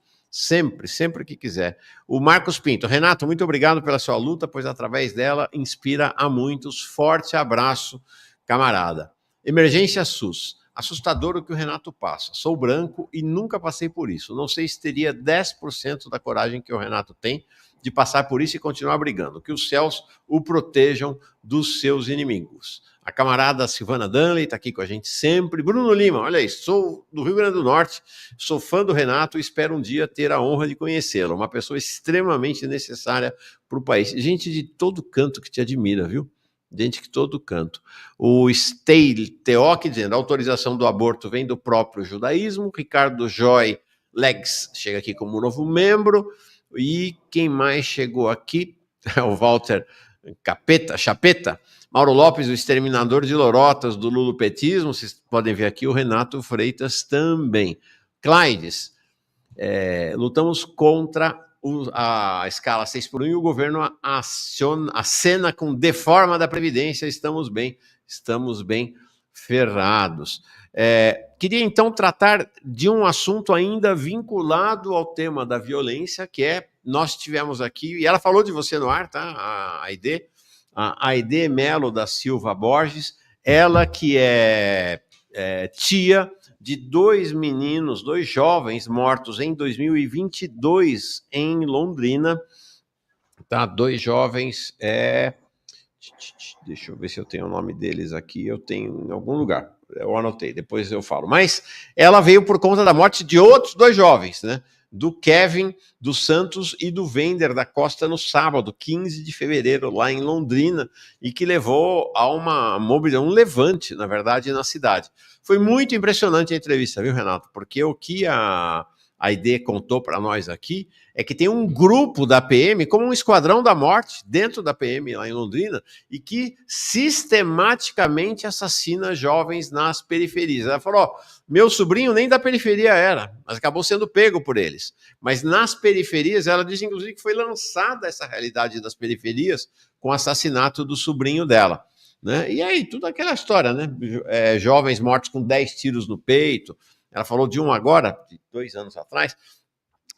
que quiser. O Marcos Pinto: Renato, muito obrigado pela sua luta, pois através dela inspira a muitos. Forte abraço, camarada. Emergência SUS: assustador o que o Renato passa. Sou branco e nunca passei por isso. Não sei se teria 10% da coragem que o Renato tem de passar por isso e continuar brigando. Que os céus o protejam dos seus inimigos. A camarada Silvana Danley está aqui com a gente sempre. Bruno Lima: olha aí, sou do Rio Grande do Norte, sou fã do Renato e espero um dia ter a honra de conhecê-lo. Uma pessoa extremamente necessária para o país. Gente de todo canto que te admira, viu? Gente de todo canto. O Stale Teoc dizendo: a autorização do aborto vem do próprio judaísmo. Ricardo Joy Legs chega aqui como novo membro. E quem mais chegou aqui é o Walter Chapeta. Mauro Lopes, o exterminador de lorotas do lulopetismo. Vocês podem ver aqui o Renato Freitas também. Clydes: lutamos contra a escala 6x1 e o governo acena com deforma da Previdência. Estamos bem ferrados. Queria então tratar de um assunto ainda vinculado ao tema da violência, que nós tivemos aqui, e ela falou de você no ar, tá? A Aide Melo da Silva Borges, ela que é tia de 2 meninos, 2 jovens mortos em 2022 em Londrina, tá? 2 jovens, deixa eu ver se eu tenho o nome deles aqui, eu tenho em algum lugar, eu anotei, depois eu falo, mas ela veio por conta da morte de outros 2 jovens, né? Do Kevin dos Santos e do Vender da Costa no sábado, 15 de fevereiro, lá em Londrina, e que levou a um levante, na verdade, na cidade. Foi muito impressionante a entrevista, viu, Renato? Porque o que a Aide contou para nós aqui é que tem um grupo da PM, como um esquadrão da morte, dentro da PM lá em Londrina, e que sistematicamente assassina jovens nas periferias. Ela falou: meu sobrinho nem da periferia era, mas acabou sendo pego por eles. Mas nas periferias, ela diz inclusive que foi lançada essa realidade das periferias com o assassinato do sobrinho dela, né? E aí, tudo aquela história, né? Jovens mortos com 10 tiros no peito. Ela falou de um agora, de 2 anos atrás,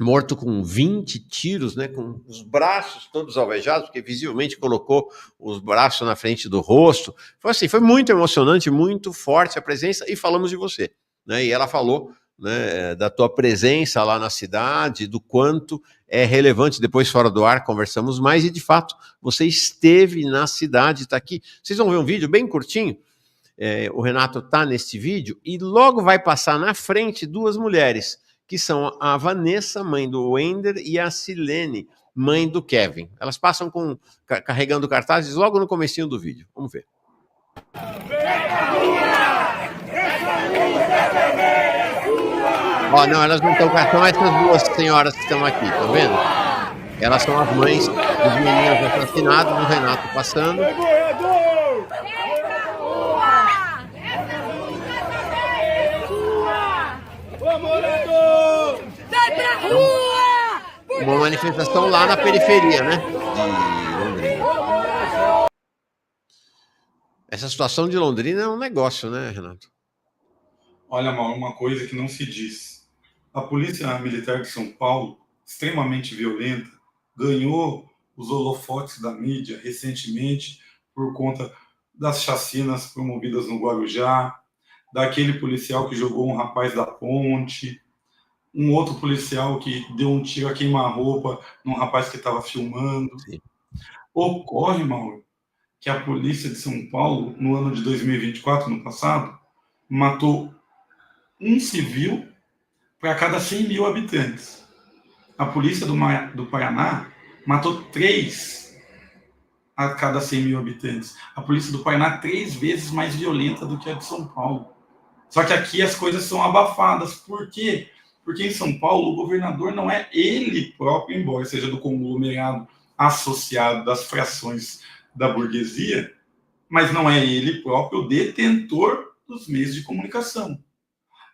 morto com 20 tiros, né, com os braços todos alvejados, porque visivelmente colocou os braços na frente do rosto. Foi assim, foi muito emocionante, muito forte a presença, e falamos de você, né? E ela falou, né, da tua presença lá na cidade, do quanto é relevante. Depois, fora do ar, conversamos mais, e de fato, você esteve na cidade, está aqui. Vocês vão ver um vídeo bem curtinho. O Renato está neste vídeo, e logo vai passar na frente 2 mulheres, que são a Vanessa, mãe do Wender, e a Silene, mãe do Kevin. Elas passam carregando cartazes logo no comecinho do vídeo. Vamos ver. Não, elas não estão cartão, essas 2 senhoras que estão aqui, tá vendo? Elas são as mães dos meninos assassinados, do Renato passando. Uma manifestação lá na periferia, né? De Londrina. Essa situação de Londrina é um negócio, né, Renato? Olha, Mauro, uma coisa que não se diz. A Polícia Militar de São Paulo, extremamente violenta, ganhou os holofotes da mídia recentemente por conta das chacinas promovidas no Guarujá, daquele policial que jogou um rapaz da ponte, um outro policial que deu um tiro a queima-roupa num rapaz que estava filmando. Sim. Ocorre, Mauro, que a polícia de São Paulo, no ano de 2024, no passado, matou um civil para cada 100 mil habitantes. A polícia do Paraná matou 3 a cada 100 mil habitantes. A polícia do Paraná 3 vezes mais violenta do que a de São Paulo. Só que aqui as coisas são abafadas. Por quê? Porque em São Paulo o governador não é ele próprio, embora seja do conglomerado associado das frações da burguesia, mas não é ele próprio o detentor dos meios de comunicação.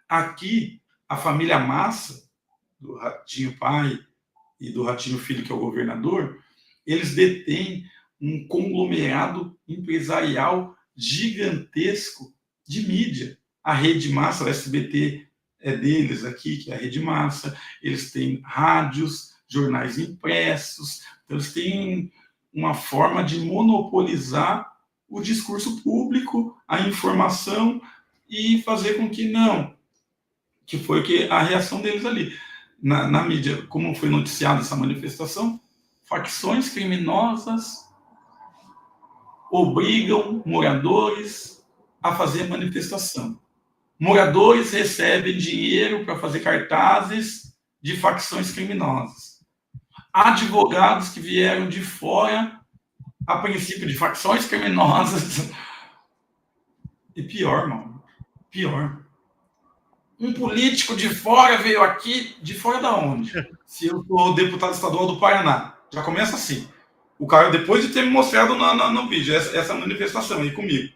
Aqui, a família Massa, do Ratinho pai e do Ratinho filho, que é o governador, eles detêm um conglomerado empresarial gigantesco de mídia. A Rede Massa, o SBT é deles aqui, que é a Rede Massa. Eles têm rádios, jornais impressos. Então, eles têm uma forma de monopolizar o discurso público, a informação e fazer com que não, que foi que a reação deles ali. Na mídia, como foi noticiada essa manifestação, facções criminosas obrigam moradores a fazer manifestação. Moradores recebem dinheiro para fazer cartazes de facções criminosas. Advogados que vieram de fora, a princípio, de facções criminosas. E pior, mano, pior. Um político de fora veio aqui, de fora da onde? Se eu sou deputado estadual do Paraná, já começa assim. O cara, depois de ter me mostrado no vídeo essa manifestação aí comigo,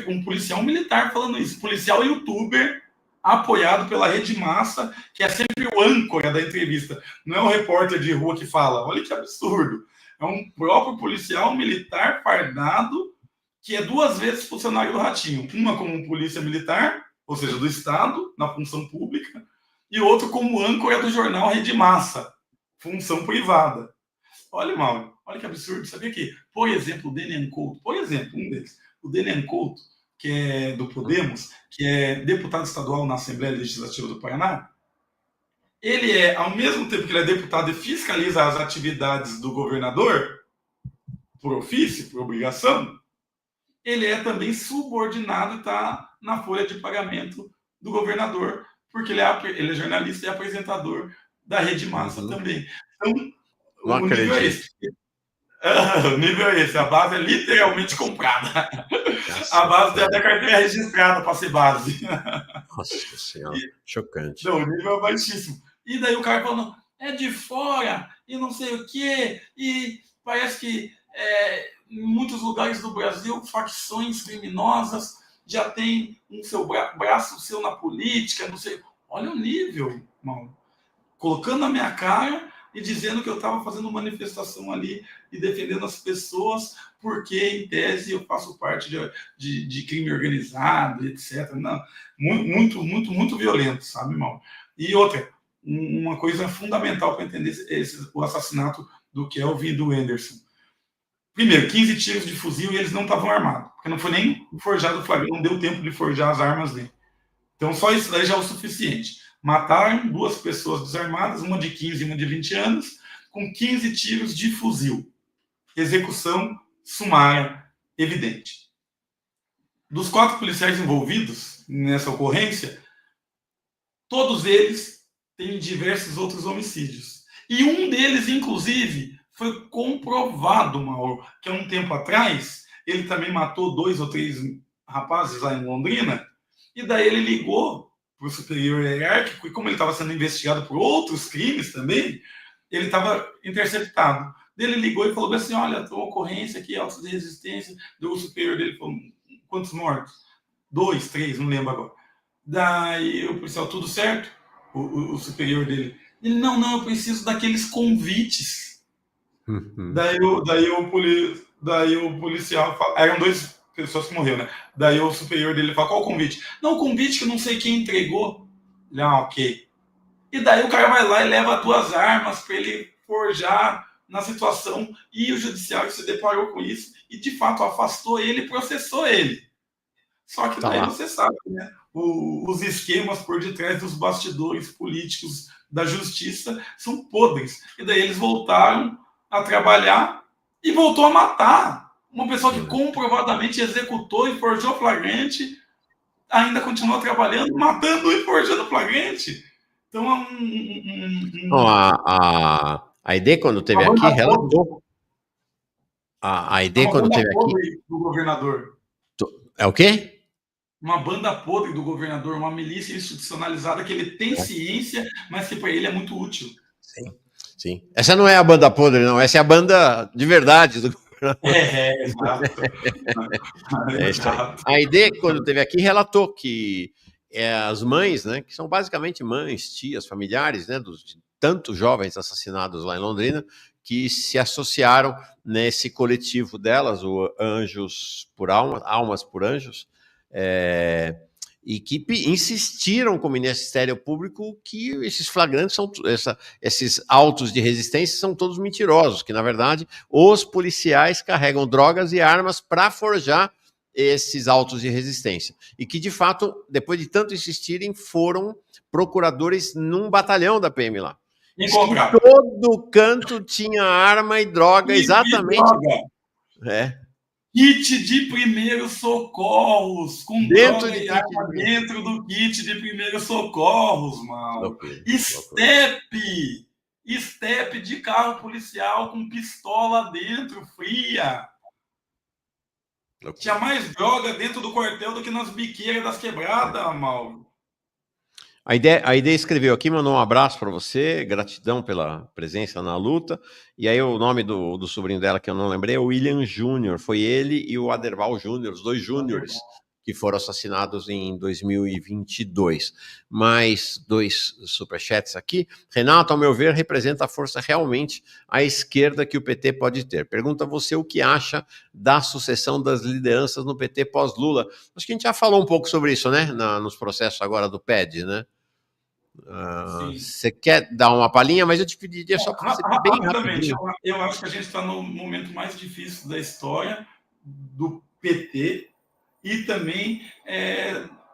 um policial militar falando isso, policial youtuber apoiado pela Rede Massa, que é sempre o âncora da entrevista, não é o repórter de rua que fala. Olha que absurdo. É um próprio policial militar fardado que é 2 vezes funcionário do Ratinho. Uma como polícia militar, ou seja, do Estado, na função pública, e outro como âncora do jornal Rede Massa, função privada. Olha, Mauro, olha que absurdo. Sabia que, por exemplo, o Denian Couto, por exemplo, um deles, o Denian Couto, que é do Podemos, que é deputado estadual na Assembleia Legislativa do Paraná, ele é, ao mesmo tempo que ele é deputado e fiscaliza as atividades do governador, por ofício, por obrigação, ele é também subordinado e está na folha de pagamento do governador, porque ele é jornalista e apresentador da Rede Massa também. Então, o nível é esse. O nível é esse. A base é literalmente comprada. A base tem até carteira registrada para ser base. Nossa Senhora, chocante. Não, o nível é baixíssimo. E daí o cara falando, é de fora, e não sei o quê, e parece que em muitos lugares do Brasil, facções criminosas já tem um seu braço seu na política, não sei. Olha o nível, mano. Colocando na minha cara e dizendo que eu estava fazendo manifestação ali e defendendo as pessoas porque, em tese, eu faço parte de crime organizado, etc. Não, muito violento, sabe, irmão? E outra, uma coisa fundamental para entender o assassinato do Kelvin e do Anderson. Primeiro, 15 tiros de fuzil e eles não estavam armados, porque não foi nem forjado o flagrante, não deu tempo de forjar as armas dele. Então, só isso daí já é o suficiente. Mataram 2 pessoas desarmadas, uma de 15 e uma de 20 anos, com 15 tiros de fuzil. Execução sumária, evidente. Dos 4 policiais envolvidos nessa ocorrência, todos eles têm diversos outros homicídios. E um deles, inclusive, foi comprovado, Mauro, que há um tempo atrás, ele também matou 2 ou 3 rapazes lá em Londrina, e daí ele ligou para o superior hierárquico, e como ele estava sendo investigado por outros crimes também, ele estava interceptado. Ele ligou e falou assim, olha, tem uma ocorrência aqui, autos de resistência. O superior dele falou, quantos mortos? 2, 3, não lembro agora. Daí o policial, tudo certo? O superior dele, Ele, não, eu preciso daqueles convites. Daí o policial fala, eram 2 pessoas que morreram, né? Daí o superior dele fala, qual o convite? Não, o convite que eu não sei quem entregou. Ele, ok. E daí o cara vai lá e leva 2 armas para ele forjar na situação, e o judiciário se deparou com isso e de fato afastou ele e processou ele. Só que daí você sabe, né? Os esquemas por detrás dos bastidores políticos da justiça são podres. E daí eles voltaram a trabalhar e voltou a matar. Uma pessoa que comprovadamente executou e forjou flagrante, ainda continua trabalhando, matando e forjando flagrante. Então a ID, quando teve aqui, relatou. A ID, quando teve aqui. Do governador. É o quê? Uma banda podre do governador, uma milícia institucionalizada que ele tem ciência, mas que para ele é muito útil. Sim. Essa não é a banda podre, não. Essa é a banda de verdade do governador. Exato. A ID, quando teve aqui, relatou que as mães, né, que são basicamente mães, tias, familiares, né, de tantos jovens assassinados lá em Londrina, que se associaram nesse coletivo delas, o Anjos por Almas por Anjos, e que insistiram com o Ministério Público que esses flagrantes esses autos de resistência são todos mentirosos, que na verdade os policiais carregam drogas e armas para forjar esses autos de resistência, e que de fato, depois de tanto insistirem, foram procuradores num batalhão da PM lá. Em todo canto tinha arma e droga, exatamente. Kit de primeiros socorros, com dentro droga e arma dentro do kit de primeiros socorros, mano. Step de carro policial com pistola dentro, fria. Tinha mais droga dentro do quartel do que nas biqueiras das quebradas, Mauro. A ideia escreveu aqui, mandou um abraço para você, gratidão pela presença na luta. E aí o nome do sobrinho dela, que eu não lembrei, é o William Júnior. Foi ele e o Aderval Júnior, os 2 júniores, que foram assassinados em 2022. Mais 2 superchats aqui. Renato, ao meu ver, representa a força realmente à esquerda que o PT pode ter. Pergunta você o que acha da sucessão das lideranças no PT pós-Lula. Acho que a gente já falou um pouco sobre isso, né? Nos processos agora do PED, né? Você quer dar uma palhinha, mas eu te pediria só para você bem rapidinho. Eu acho que a gente está no momento mais difícil da história do PT e também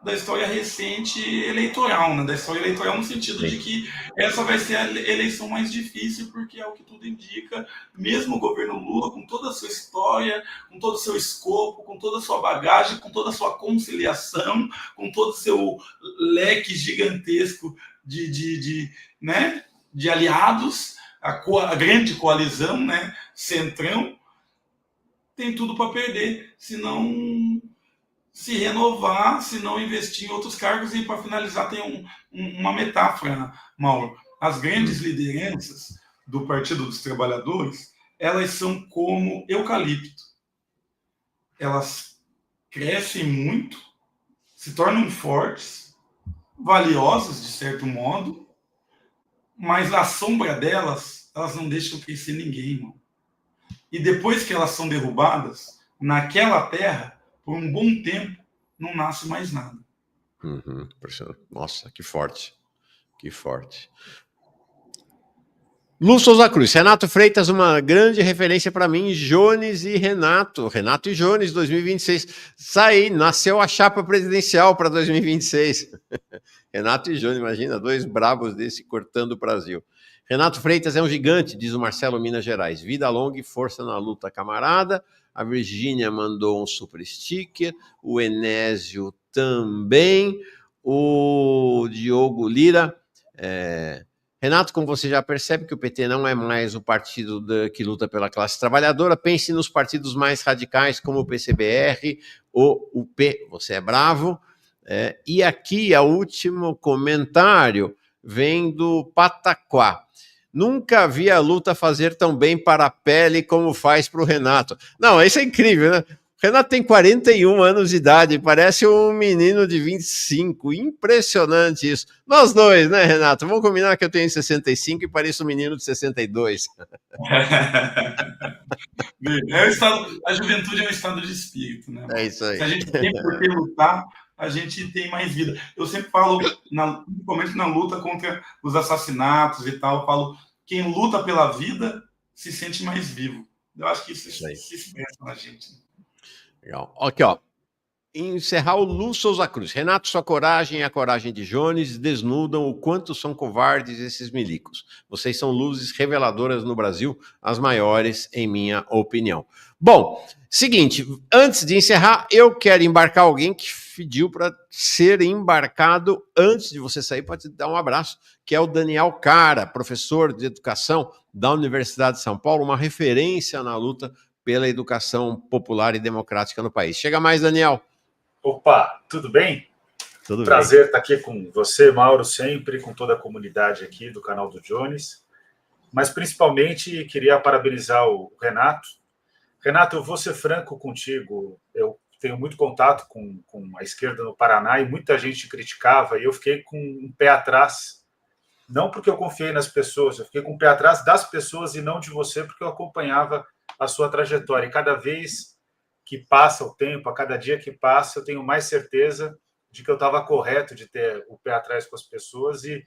da história recente eleitoral, né? Da história eleitoral no sentido de que essa vai ser a eleição mais difícil, porque é o que tudo indica, mesmo o governo Lula, com toda a sua história, com todo o seu escopo, com toda a sua bagagem, com toda a sua conciliação, com todo o seu leque gigantesco de aliados, a grande coalizão, né? Centrão, tem tudo para perder, se não se renovar, se não investir em outros cargos. E para finalizar, tem uma metáfora, Mauro. As grandes lideranças do Partido dos Trabalhadores, elas são como eucalipto. Elas crescem muito, se tornam fortes, valiosas de certo modo, mas a sombra delas, elas não deixam crescer ninguém, mano. E depois que elas são derrubadas, naquela terra, por um bom tempo, não nasce mais nada. Nossa, que forte. Que forte. Lu Souza Cruz, Renato Freitas, uma grande referência para mim, Jones e Renato e Jones, 2026. Nasceu a chapa presidencial para 2026. Renato e Jones, imagina, 2 brabos desse cortando o Brasil. Renato Freitas é um gigante, diz o Marcelo Minas Gerais. Vida longa e força na luta, camarada. A Virgínia mandou um super sticker, o Enésio também, o Diogo Lira. Renato, como você já percebe que o PT não é mais o partido que luta pela classe trabalhadora, pense nos partidos mais radicais como o PCBR ou o UP, você é bravo. E aqui, o último comentário vem do Pataquá. Nunca vi a luta fazer tão bem para a pele como faz para o Renato. Não, isso é incrível, né? Renato tem 41 anos de idade, parece um menino de 25. Impressionante isso. Nós dois, né, Renato? Vamos combinar que eu tenho 65 e pareço um menino de 62. A juventude é um estado de espírito, né? É isso aí. Se a gente tem por que lutar, a gente tem mais vida. Eu sempre falo, principalmente na luta contra os assassinatos e tal, eu falo, quem luta pela vida se sente mais vivo. Eu acho que isso se expressa na gente. Legal. Aqui, ó. Encerrar o Lu Souza Cruz. Renato, sua coragem e a coragem de Jones desnudam o quanto são covardes esses milicos. Vocês são luzes reveladoras no Brasil, as maiores, em minha opinião. Bom, seguinte, antes de encerrar, eu quero embarcar alguém que pediu para ser embarcado antes de você sair, pode dar um abraço, que é o Daniel Cara, professor de educação da Universidade de São Paulo, uma referência na luta pela educação popular e democrática no país. Chega mais, Daniel. Opa, tudo bem? Tudo Prazer bem. estar aqui com você, Mauro, sempre, com toda a comunidade aqui do canal do Jones. Mas, principalmente, queria parabenizar o Renato. Renato, eu vou ser franco contigo. Eu tenho muito contato com a esquerda no Paraná e muita gente criticava e eu fiquei com um pé atrás. Não porque eu confiei nas pessoas, eu fiquei com um pé atrás das pessoas e não de você, porque eu acompanhava a sua trajetória. E cada vez que passa o tempo, a cada dia que passa, eu tenho mais certeza de que eu estava correto de ter o pé atrás com as pessoas e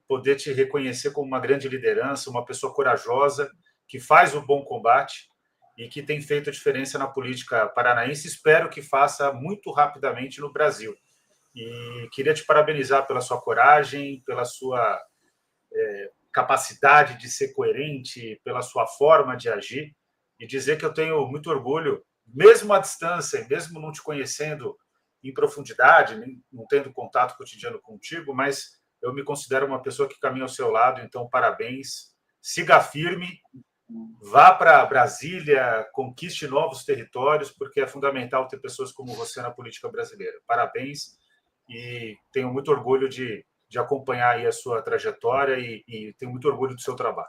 poder te reconhecer como uma grande liderança, uma pessoa corajosa, que faz o bom combate e que tem feito a diferença na política paranaense. Espero que faça muito rapidamente no Brasil. E queria te parabenizar pela sua coragem, pela sua capacidade de ser coerente, pela sua forma de agir, e dizer que eu tenho muito orgulho, mesmo à distância, mesmo não te conhecendo em profundidade, não tendo contato cotidiano contigo, mas eu me considero uma pessoa que caminha ao seu lado, então parabéns, siga firme, vá para Brasília, conquiste novos territórios, porque é fundamental ter pessoas como você na política brasileira. Parabéns e tenho muito orgulho de acompanhar aí a sua trajetória e tenho muito orgulho do seu trabalho.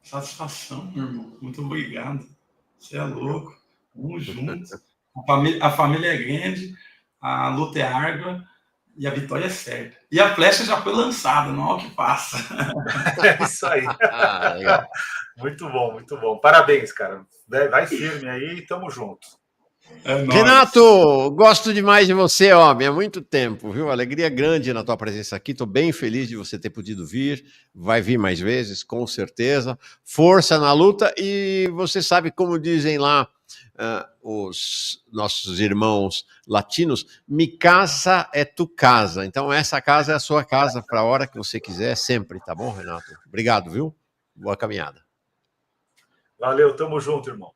Satisfação, meu irmão. Muito obrigado. Você é louco. Vamos juntos. A família é grande, a luta é árdua e a vitória é certa. E a flecha já foi lançada, não é o que passa. É isso aí. Legal. Muito bom, muito bom. Parabéns, cara. Vai firme aí e tamo junto. Renato, gosto demais de você, homem, há muito tempo, viu? Alegria grande na tua presença aqui, estou bem feliz de você ter podido vir, vai vir mais vezes, com certeza. Força na luta e você sabe como dizem lá os nossos irmãos latinos, mi casa é tu casa, então essa casa é a sua casa para a hora que você quiser, sempre, tá bom, Renato? Obrigado, viu? Boa caminhada. Valeu, tamo junto, irmão.